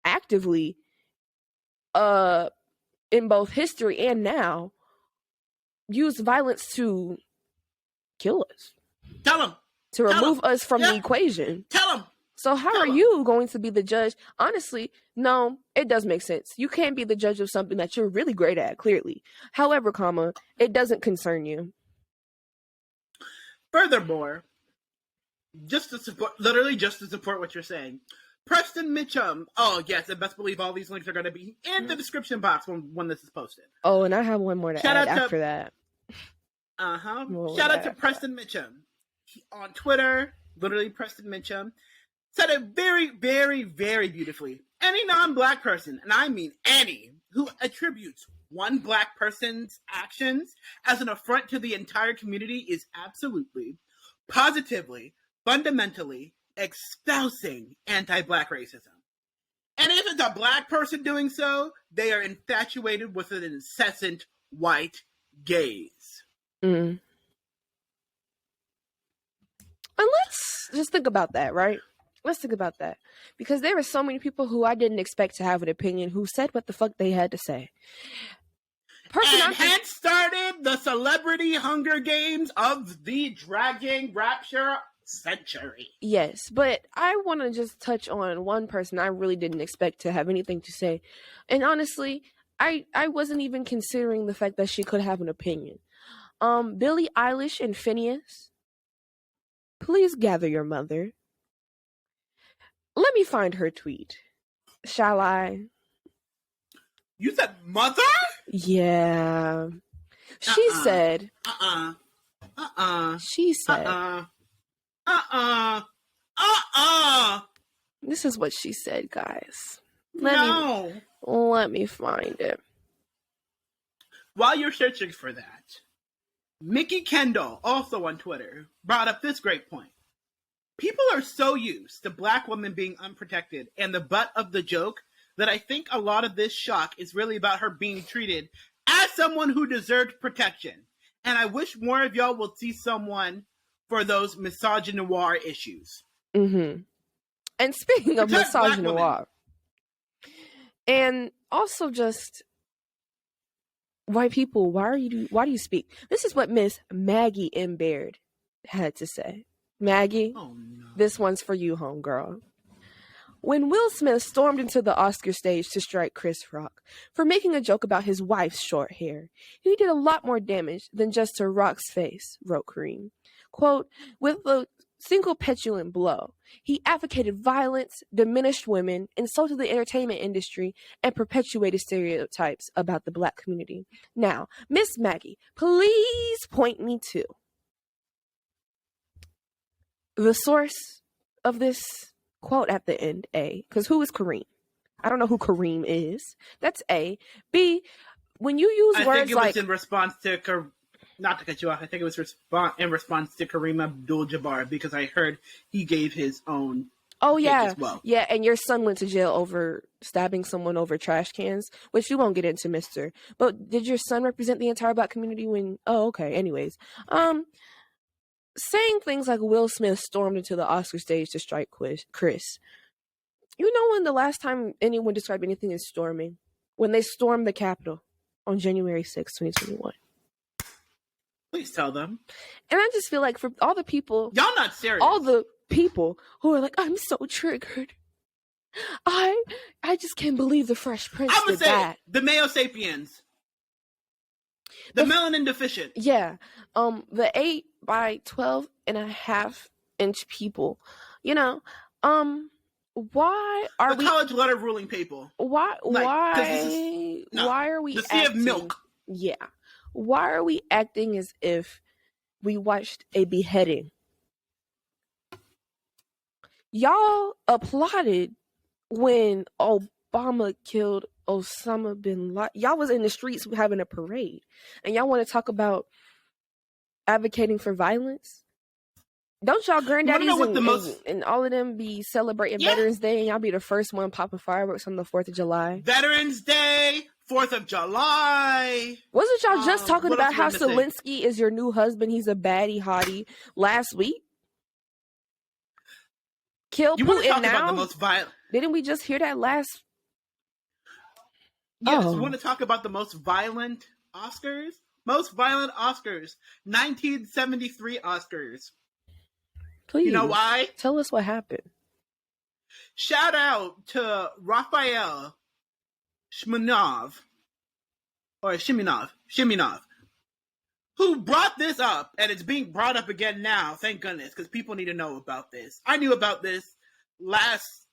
actively in both history and now used violence to kill us. Tell them. To remove us from the equation. Tell them. So how are you going to be the judge? Honestly, no, it does make sense. You can't be the judge of something that you're really great at, clearly. However, it doesn't concern you. Furthermore, just to support what you're saying, Preston Mitchum. Oh, yes, and best believe all these links are going to be in the description box when this is posted. Oh, and I have one more to add after that. Shout out to Preston Mitchum. On Twitter, literally Preston Mitchum, said it very, very, very beautifully. Any non-black person, and I mean any, who attributes one black person's actions as an affront to the entire community is absolutely, positively, fundamentally espousing anti-black racism. And if it's a black person doing so, they are infatuated with an incessant white gaze. And let's just think about that, right? Let's think about that. Because there are so many people who I didn't expect to have an opinion who said what the fuck they had to say. Hence started the celebrity Hunger Games of the Dragging Rapture century. Yes, but I want to just touch on one person I really didn't expect to have anything to say. And honestly, I wasn't even considering the fact that she could have an opinion. Billie Eilish and Phineas, please gather your mother. Let me find her tweet. Shall I? You said mother? Yeah. She said. She said. This is what she said, guys. Let me find it. While you're searching for that, Mickey Kendall, also on Twitter, brought up this great point. People are so used to black women being unprotected and the butt of the joke that I think a lot of this shock is really about her being treated as someone who deserved protection. And I wish more of y'all will see someone for those misogynoir issues. Mm-hmm. And speaking of misogynoir, and also just white people, why do you speak? This is what Miss Maggie M. Baird had to say. Maggie, This one's for you, homegirl. When Will Smith stormed into the Oscar stage to strike Chris Rock for making a joke about his wife's short hair, he did a lot more damage than just to Rock's face, wrote Kareem. Quote, with a single petulant blow, he advocated violence, diminished women, insulted the entertainment industry, and perpetuated stereotypes about the black community. Now, Miss Maggie, please point me to the source of this quote at the end, A, because who is Kareem? I don't know who Kareem is. That's A. B, when you use words like... I think it was in response to... Not to cut you off, I think it was in response to Kareem Abdul-Jabbar, because I heard he gave his own... Oh, yeah. As well. Yeah, and your son went to jail over stabbing someone over trash cans, which you won't get into, mister. But did your son represent the entire black community when... Oh, okay. Anyways. Saying things like Will Smith stormed into the Oscar stage to strike Chris. You know when the last time anyone described anything as storming? When they stormed the Capitol on January 6, 2021. Please tell them. And I just feel like for all the people... Y'all not serious. All the people who are like, I'm so triggered. I just can't believe the Fresh Prince did that. The Mayo Sapiens. The melanin deficient. Yeah. The 8 by 12.5 inch people. You know, why are the college letter ruling people? Why are we the sea of milk? Yeah. Why are we acting as if we watched a beheading? Y'all applauded when Obama killed Osama bin Laden. Y'all was in the streets having a parade, and y'all want to talk about advocating for violence? Don't y'all granddaddies and all of them be celebrating Veterans Day, and y'all be the first one popping fireworks on the 4th of July? Veterans Day, 4th of July. Wasn't y'all just talking about how Zelensky is your new husband? He's a baddie hottie last week. Kill Putin now? About the most violent. Didn't we just hear that last? Yes, you want to talk about the most violent Oscars? Most violent Oscars. 1973 Oscars. Please. You know why? Tell us what happened. Shout out to Raphael Shimonov, who brought this up, and it's being brought up again now, thank goodness, because people need to know about this. I knew about this last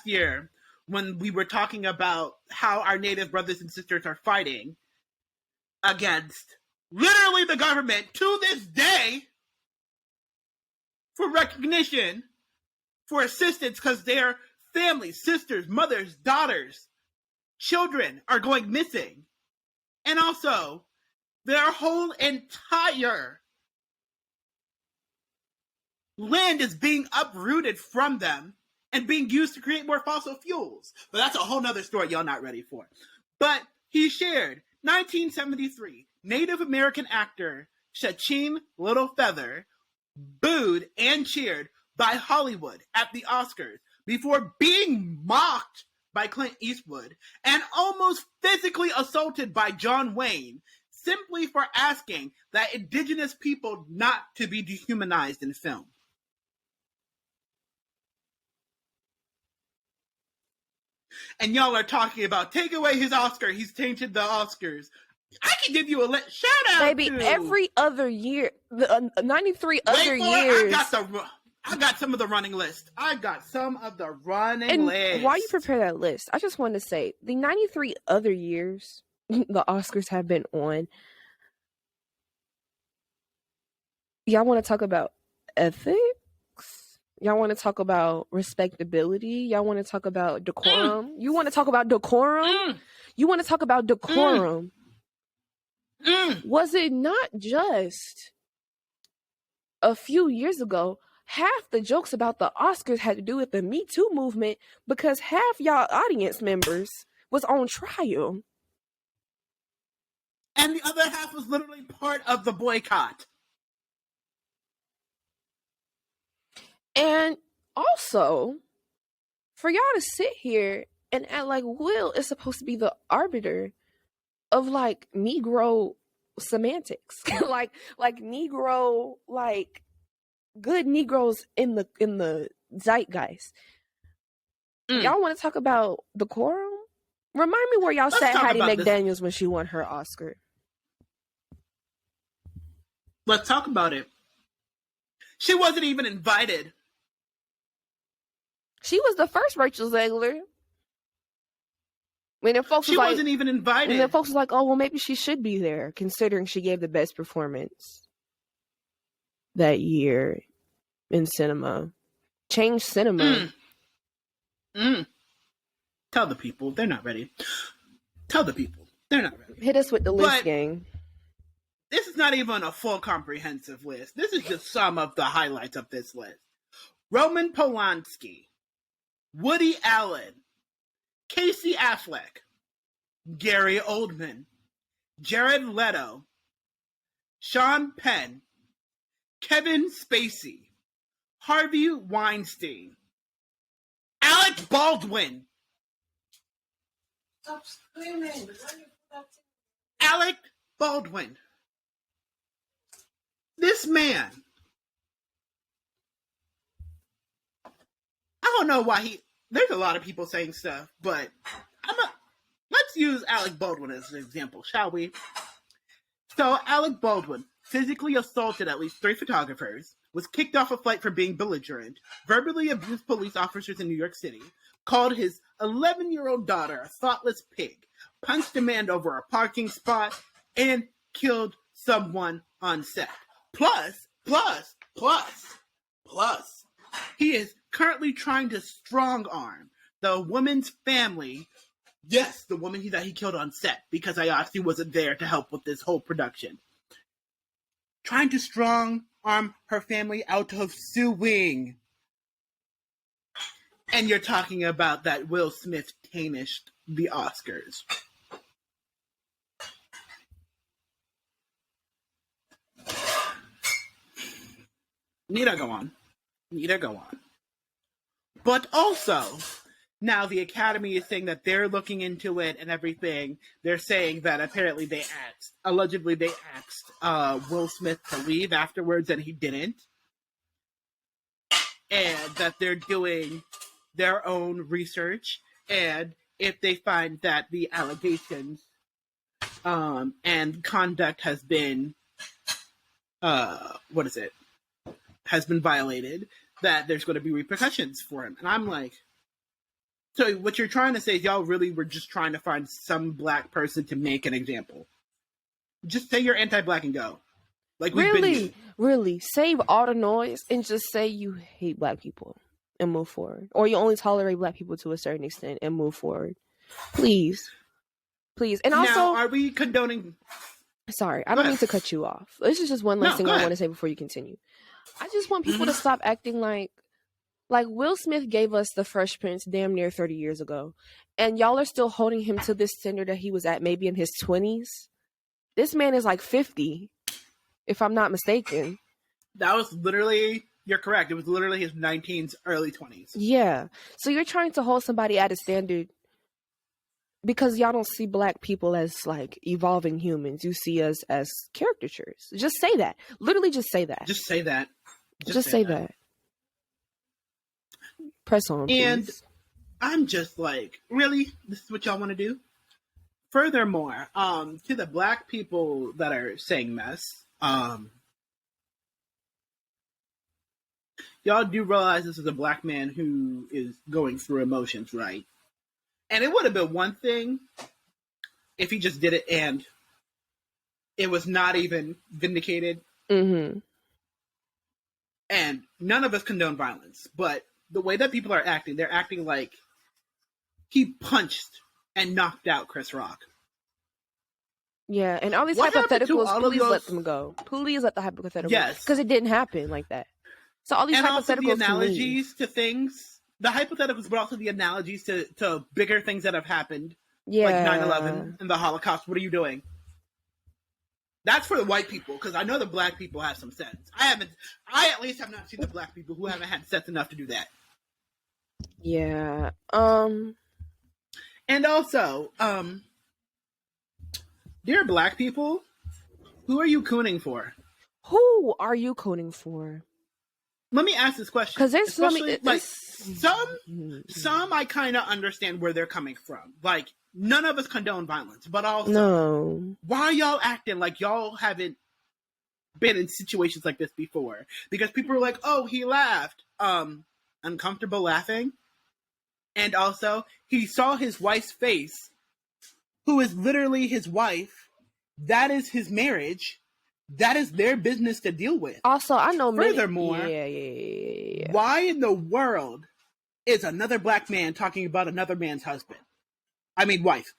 year when we were talking about how our Native brothers and sisters are fighting against literally the government to this day for recognition, for assistance, because their families, sisters, mothers, daughters, children are going missing. And also, their whole entire land is being uprooted from them and being used to create more fossil fuels. But that's a whole nother story y'all not ready for. But he shared 1973 Native American actor Shacheen Little Feather booed and cheered by Hollywood at the Oscars before being mocked by Clint Eastwood and almost physically assaulted by John Wayne simply for asking that indigenous people not to be dehumanized in film. And y'all are talking about take away his Oscar. He's tainted the Oscars. I can give you a shout out. Baby, every other year, 93 other years. I got some of the running list. And while you prepare that list, I just want to say the 93 other years the Oscars have been on. Y'all want to talk about ethics? Y'all want to talk about respectability? Y'all want to talk about decorum? You want to talk about decorum? You want to talk about decorum? Was it not just a few years ago, half the jokes about the Oscars had to do with the Me Too movement because half y'all audience members was on trial. And the other half was literally part of the boycott. And also, for y'all to sit here and act like Will is supposed to be the arbiter of like Negro semantics, like Negro, like good Negroes in the zeitgeist. Y'all want to talk about decorum? Remind me where y'all sat Hattie McDaniels when she won her Oscar. Let's talk about it. She wasn't even invited. She was the first Rachel Zegler. She wasn't even invited. And then folks was like, oh, well, maybe she should be there, considering she gave the best performance that year in cinema. Change cinema. Tell the people. They're not ready. Tell the people. They're not ready. Hit us with the list, gang. This is not even a full comprehensive list. This is just some of the highlights of this list. Roman Polanski, Woody Allen, Casey Affleck, Gary Oldman, Jared Leto, Sean Penn, Kevin Spacey, Harvey Weinstein, Alec Baldwin. Stop screaming. Alec Baldwin. This man. I don't know why there's a lot of people saying stuff, but let's use Alec Baldwin as an example, shall we? So Alec Baldwin physically assaulted at least 3 photographers, was kicked off a flight for being belligerent, verbally abused police officers in New York City, called his 11-year-old daughter a thoughtless pig, punched a man over a parking spot, and killed someone on set. Plus, he is currently trying to strong-arm the woman's family, yes, the woman that he killed on set, because I obviously wasn't there to help with this whole production, trying to strong arm her family out of suing. And you're talking about that Will Smith tarnished the Oscars. Need to go on. But also, now the Academy is saying that they're looking into it and everything. They're saying that apparently allegedly they asked Will Smith to leave afterwards and he didn't. And that they're doing their own research. And if they find that the allegations and conduct has been, has been violated, that there's going to be repercussions for him. And I'm like, so what you're trying to say is y'all really were just trying to find some black person to make an example. Just say you're anti-black and go. Like really save all the noise and just say you hate black people and move forward. Or you only tolerate black people to a certain extent and move forward. Please. And also, now, are we condoning... Sorry, I don't mean to cut you off. This is just one last thing I want to say before you continue. I just want people to stop acting like Will Smith gave us The Fresh Prince damn near 30 years ago. And y'all are still holding him to this standard that he was at maybe in his 20s. This man is like 50, if I'm not mistaken. That was literally, you're correct. It was literally his 19s, early 20s. Yeah. So you're trying to hold somebody at a standard because y'all don't see black people as like evolving humans. You see us as caricatures. Just say that. Literally just say that. Just say that. Just say that. Press on, please. And I'm just like, really? This is what y'all want to do? Furthermore, to the black people that are saying mess, y'all do realize this is a black man who is going through emotions, right? And it would have been one thing if he just did it and it was not even vindicated. Mm-hmm. And none of us condone violence, but the way that people are acting, they're acting like he punched and knocked out Chris Rock. Yeah, and all these hypotheticals, please let them go. Please let the hypotheticals. Yes. Because it didn't happen like that. So all these hypotheticals, also the analogies to things, the hypotheticals, but also the analogies to bigger things that have happened. Yeah. Like 9/11 and the Holocaust. What are you doing? That's for the white people, because I know the black people have some sense. I at least have not seen the black people who haven't had sense enough to do that. Yeah. And also, dear black people, who are you cooning for? Who are you cooning for? Let me ask this question. Because there's some I kind of understand where they're coming from. Like, none of us condone violence, but also, no. Why are y'all acting like y'all haven't been in situations like this before? Because people are like, oh, he laughed. Uncomfortable laughing. And also, he saw his wife's face, who is literally his wife. That is his marriage. That is their business to deal with. Also, I know. Furthermore, yeah. Why in the world is another black man talking about another man's husband? I mean, wife.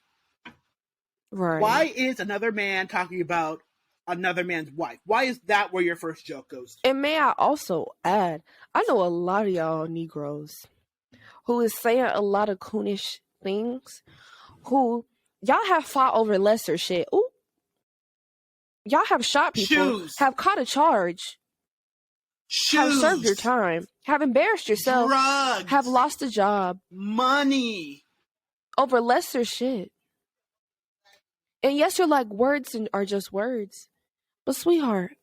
Right. Why is another man talking about another man's wife? Why is that where your first joke goes to? And may I also add, I know a lot of y'all Negroes who is saying a lot of coonish things, who y'all have fought over lesser shit. Ooh. Y'all have shot people, have caught a charge, have served your time, have embarrassed yourself, drugs, have lost a job, money, over lesser shit. And yes, you're like, words are just words, but sweetheart,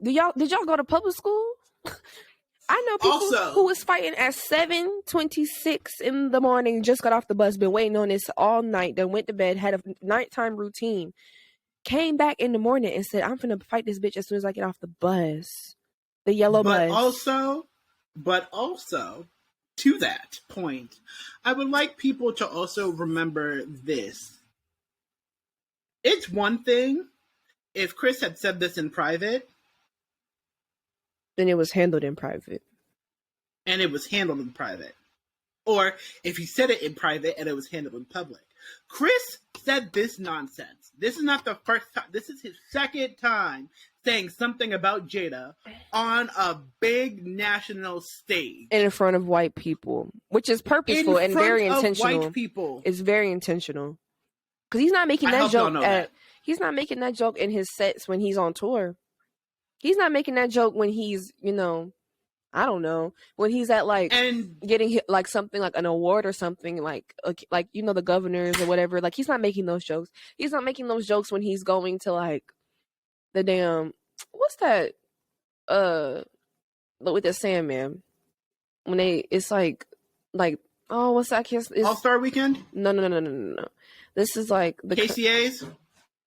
did y'all go to public school? I know people who was fighting at 7:26 in the morning, just got off the bus, been waiting on this all night, then went to bed, had a nighttime routine. Came back in the morning and said, I'm finna fight this bitch as soon as I get off the bus. The yellow bus. But also, to that point, I would like people to also remember this. It's one thing if Chris had said this in private. Then it was handled in private. And it was handled in private. or if he said it in private and it was handled in public. Chris said this nonsense. This is not the first time. This is his second time saying something about Jada on a big national stage. In front of white people, which is purposeful and very intentional. White people. It's very intentional. Because he's not making that joke he's not making that joke in his sets when he's on tour. He's not making that joke when he's, I don't know, when he's at getting like something like an award or something like the governors or whatever. Like, he's not making those jokes. He's not making those jokes when he's going to like the damn, what's that? With the Sandman, when it's like oh, what's that? All-Star Weekend? No. This is like the KCA's.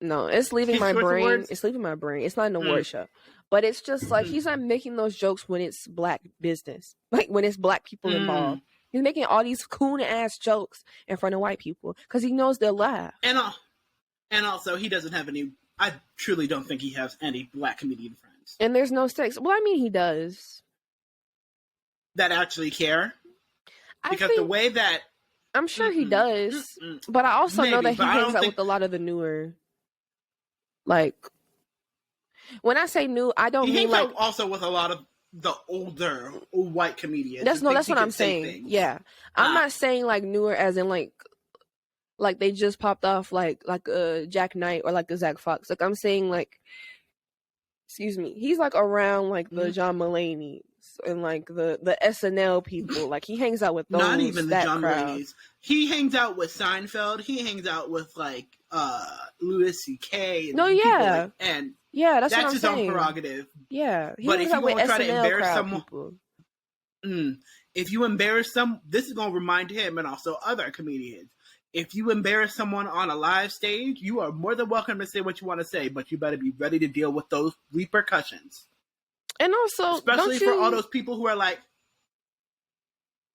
No, it's leaving my brain. Awards? It's leaving my brain. It's not an award show. But it's just like he's not making those jokes when it's black business, like when it's black people involved. He's making all these coon ass jokes in front of white people because he knows they'll laugh. And also, he doesn't have any. I truly don't think he has any black comedian friends. And there's no sex. Well, I mean, he does. That actually care, because the way that I'm sure he does, but I also know that he hangs out with a lot of the newer, like. When I say new, I don't mean like also with a lot of the older white comedians. That's what I'm saying. Yeah, I'm not saying like newer as in like they just popped off like a Jack Knight or like a Zach Fox. Like, I'm saying like, excuse me, he's like around like the John Mulaney's and like the SNL people. Like, he hangs out with those. Not even the John crowd. Mulaney's. He hangs out with Seinfeld. He hangs out with like Louis C.K. And yeah, that's what I'm his saying. own prerogative. Yeah, but if you want to try to embarrass someone, if you embarrass this is going to remind him and also other comedians. If you embarrass someone on a live stage, you are more than welcome to say what you want to say, but you better be ready to deal with those repercussions. And also, especially for all those people who are like,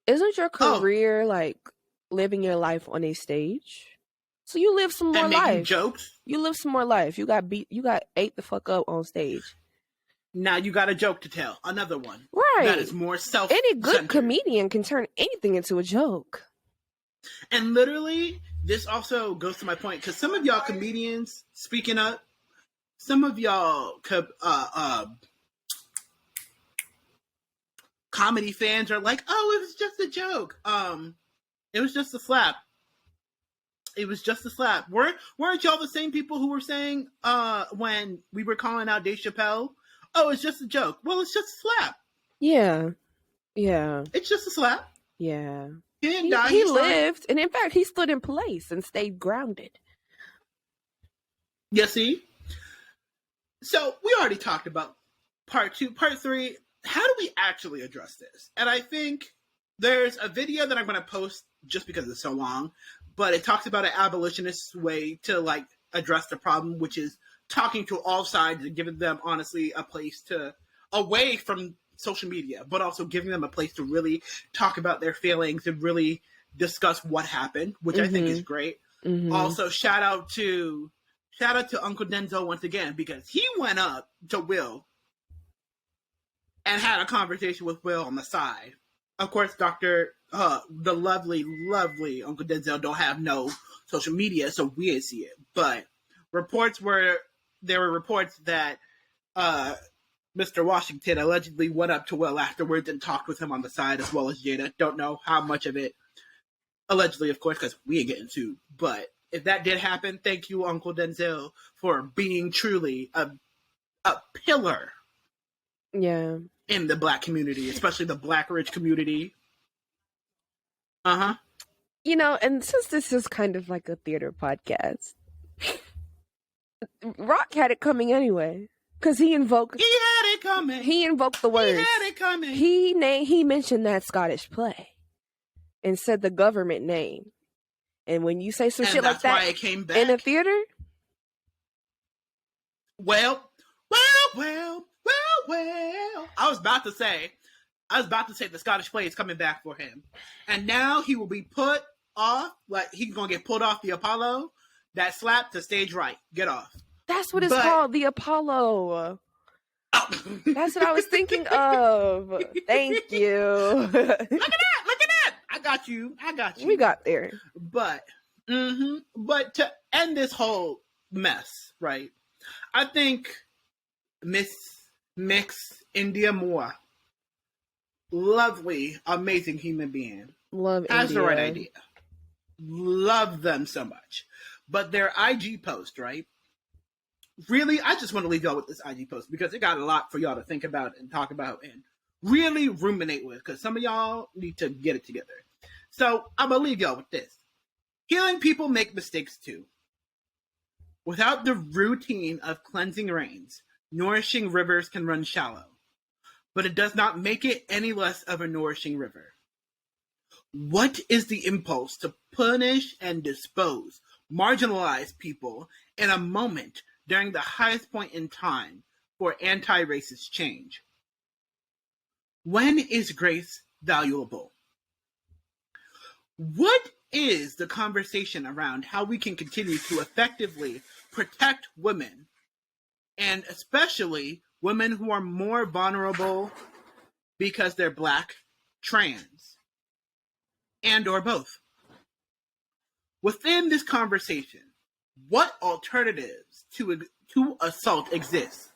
isn't your career like living your life on a stage? So you live some more life. Jokes. You live some more life. You got ate the fuck up on stage. Now you got a joke to tell. Another one. Right. That is more self. Any good comedian can turn anything into a joke. And literally, this also goes to my point, because some of y'all comedians, speaking up, some of y'all comedy fans are like, oh, it was just a joke. It was just a slap. It was just a slap. Weren't y'all the same people who were saying when we were calling out Dave Chappelle, oh, it's just a joke? Well, it's just a slap. Yeah. Yeah. It's just a slap. Yeah. He didn't die. He lived, and in fact, he stood in place and stayed grounded. You see? So we already talked about part 2. Part 3, how do we actually address this? And I think there's a video that I'm going to post just because it's so long, but it talks about an abolitionist way to like address the problem, which is talking to all sides and giving them honestly a place to away from social media, but also giving them a place to really talk about their feelings and really discuss what happened, which I think is great. Also, shout out to Uncle Denzel once again, because he went up to Will and had a conversation with Will on the side. Of course, the lovely, lovely Uncle Denzel don't have no social media, so we didn't see it. But there were reports that Mr. Washington allegedly went up to Will afterwards and talked with him on the side, as well as Jada. Don't know how much of it, allegedly, of course, because we ain't getting sued. But if that did happen, thank you, Uncle Denzel, for being truly a pillar. Yeah. In the Black community, especially the Black rich community. You know, and since this is kind of like a theater podcast, Rock had it coming anyway. Because he invoked... He had it coming. He invoked the words. He had it coming. He mentioned that Scottish play. And said the government name. And when you say some shit like that... that's why it came back. In a theater... Well. I was about to say the Scottish play is coming back for him. And now he will be put off, like he's going to get pulled off the Apollo. That slap to stage right. Get off. That's what it's called, the Apollo. Oh. That's what I was thinking of. Thank you. Look at that. I got you. We got there. But, but to end this whole mess, right? I think Miss India Moore, lovely, amazing human being, has the right idea. Love them so much. But their IG post, right? Really, I just want to leave y'all with this IG post because it got a lot for y'all to think about and talk about and really ruminate with, because some of y'all need to get it together. So I'm going to leave y'all with this. Healing people make mistakes too. Without the routine of cleansing rains, nourishing rivers can run shallow, but it does not make it any less of a nourishing river. What is the impulse to punish and dispose marginalized people in a moment during the highest point in time for anti-racist change? When is grace valuable? What is the conversation around how we can continue to effectively protect women, and especially women who are more vulnerable because they're Black, trans, and or both? Within this conversation, what alternatives to assault exist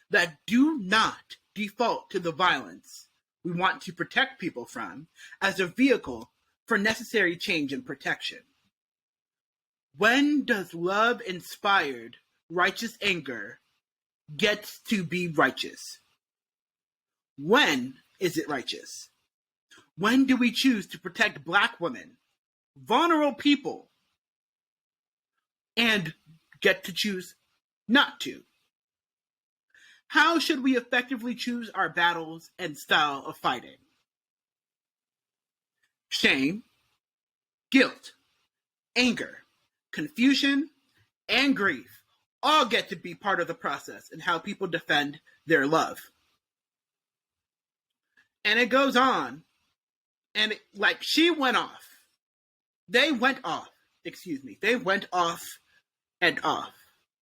that do not default to the violence we want to protect people from as a vehicle for necessary change and protection? When does love-inspired righteous anger get to be righteous? When is it righteous? When do we choose to protect Black women, vulnerable people, and get to choose not to? How should we effectively choose our battles and style of fighting? Shame, guilt, anger, confusion, and grief all get to be part of the process in how people defend their love. And it goes on, and she went off. They went off and off.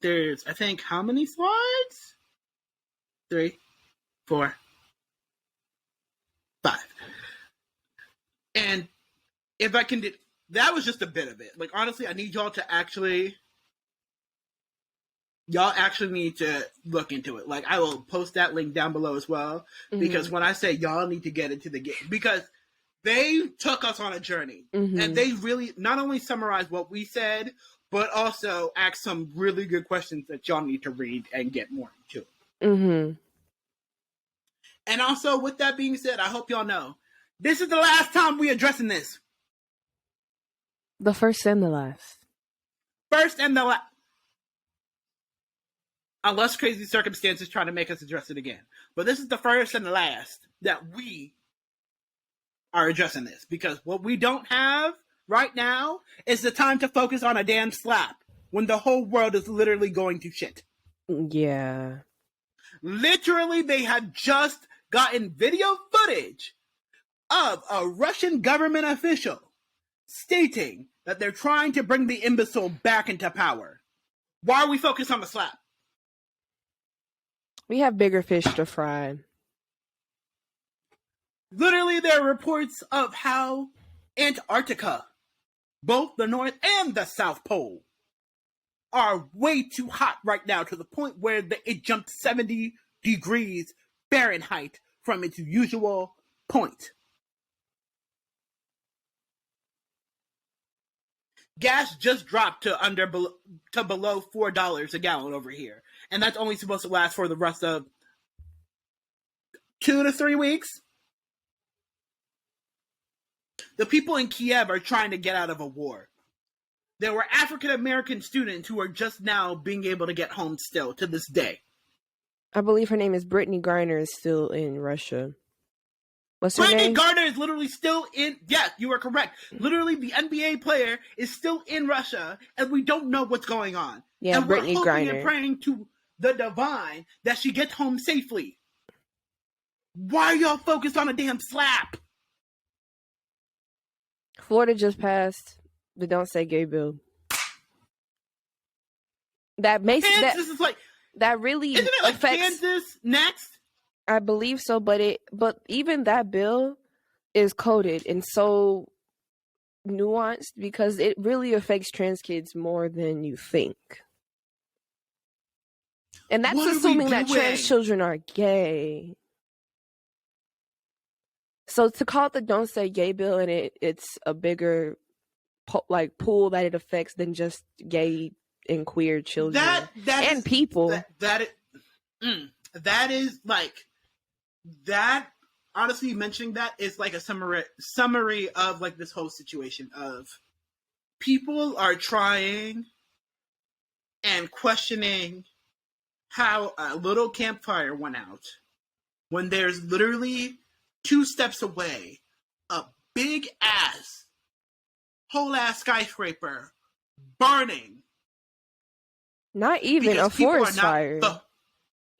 There's, I think, how many slides? 3, 4, 5. And if I can, that was just a bit of it. Honestly, I need y'all actually need to look into it. I will post that link down below as well, because when I say y'all need to get into the game, because they took us on a journey, and they really not only summarized what we said, but also asked some really good questions that y'all need to read and get more into. And also, with that being said, I hope y'all know, this is the last time we addressing this. The first and the last. First and the last. Unless crazy circumstances try to make us address it again. But this is the first and the last that we are addressing this. Because what we don't have right now is the time to focus on a damn slap when the whole world is literally going to shit. Yeah. Literally, they have just gotten video footage of a Russian government official stating that they're trying to bring the imbecile back into power. Why are we focused on the slap? We have bigger fish to fry. Literally, there are reports of how Antarctica, both the North and the South Pole, are way too hot right now, to the point where it jumped 70 degrees Fahrenheit from its usual point. Gas just dropped to below $4 a gallon over here, and that's only supposed to last for the rest of 2 to 3 weeks. The people in Kiev are trying to get out of a war. There were African American students who are just now being able to get home still to this day. I believe her name is Brittany Griner, is still in Russia. What's her Brittany name? Griner is literally still in. Yes, you are correct. Literally, the NBA player is still in Russia, and we don't know what's going on. Yeah, and Brittany we're hoping Griner. and praying to the divine that she gets home safely. Why are y'all focused on a damn slap? Florida just passed the Don't Say Gay bill. That makes Kansas is like, that really isn't it like affects Kansas next? I believe so, but even that bill is coded, and so nuanced because it really affects trans kids more than you think. And that's assuming that trans children are gay. So to call it the Don't Say Gay bill, and it's a bigger pool that it affects than just gay and queer children and people. That is like that. Honestly, mentioning that is like a summary of like this whole situation of people are trying and questioning how a little campfire went out when there's literally 2 steps away a big ass whole ass skyscraper burning. Not even a forest fire.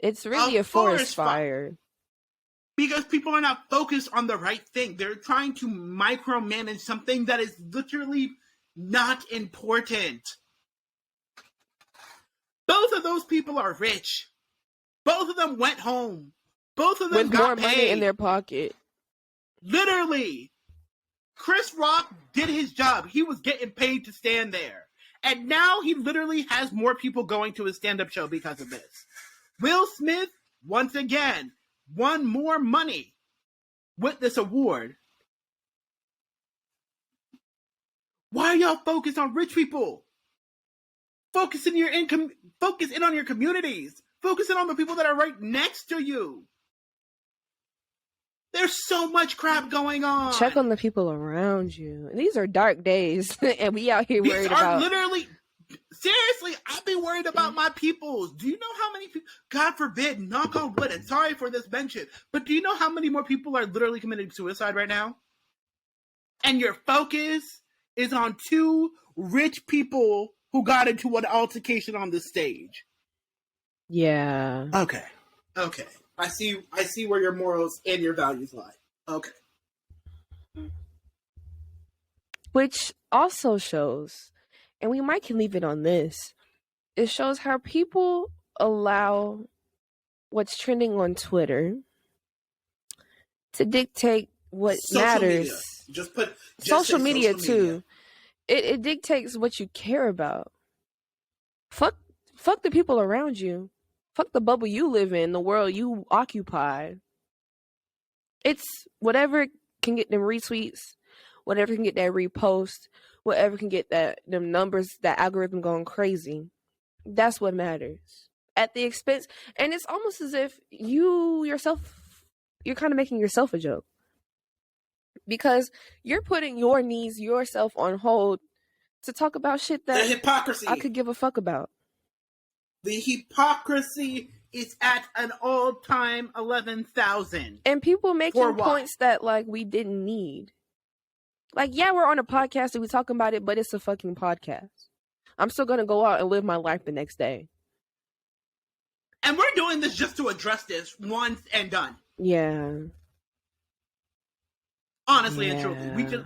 It's really a forest fire. Because people are not focused on the right thing. They're trying to micromanage something that is literally not important. Both of those people are rich. Both of them went home. Both of them with got more paid. Money in their pocket. Literally. Chris Rock did his job. He was getting paid to stand there. And now he literally has more people going to his stand-up show because of this. Will Smith, once again, won more money with this award. Why are y'all focused on rich people? Focus in on your communities. Focus in on the people that are right next to you. There's so much crap going on. Check on the people around you. These are dark days, and we out here worried about. Literally, seriously, I'd be worried about my peoples. Do you know how many people? God forbid, knock on wood. And sorry for this mention, but do you know how many more people are literally committing suicide right now? And your focus is on 2 rich people who got into an altercation on the stage. Yeah. Okay. I see where your morals and your values lie. Okay. Which also shows, and we might can leave it on this, it shows how people allow what's trending on Twitter to dictate what matters. Media. Social media too. It dictates what you care about. Fuck the people around you. Fuck the bubble you live in, the world you occupy. It's whatever can get them retweets, whatever can get that repost, whatever can get them numbers, that algorithm going crazy. That's what matters. At the expense, and it's almost as if you're kind of making yourself a joke. Because you're putting your needs, yourself on hold to talk about shit that the hypocrisy I could give a fuck about. The hypocrisy is at an all-time 11,000. And people making points that like we didn't need. Like, yeah, we're on a podcast and we're talking about it, but it's a fucking podcast. I'm still gonna go out and live my life the next day. And we're doing this just to address this once and done. Yeah. Honestly and truly.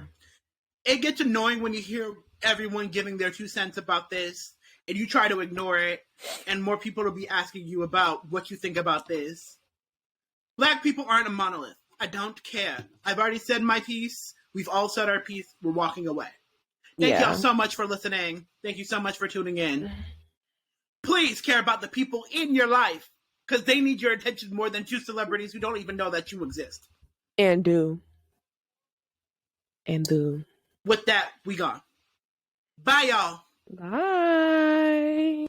It gets annoying when you hear everyone giving their 2 cents about this, and you try to ignore it, and more people will be asking you about what you think about this. Black people aren't a monolith. I don't care. I've already said my piece. We've all said our piece. We're walking away. Thank y'all so much for listening. Thank you so much for tuning in. Please care about the people in your life, because they need your attention more than 2 celebrities who don't even know that you exist. And do. With that, we gone. Bye, y'all. Bye.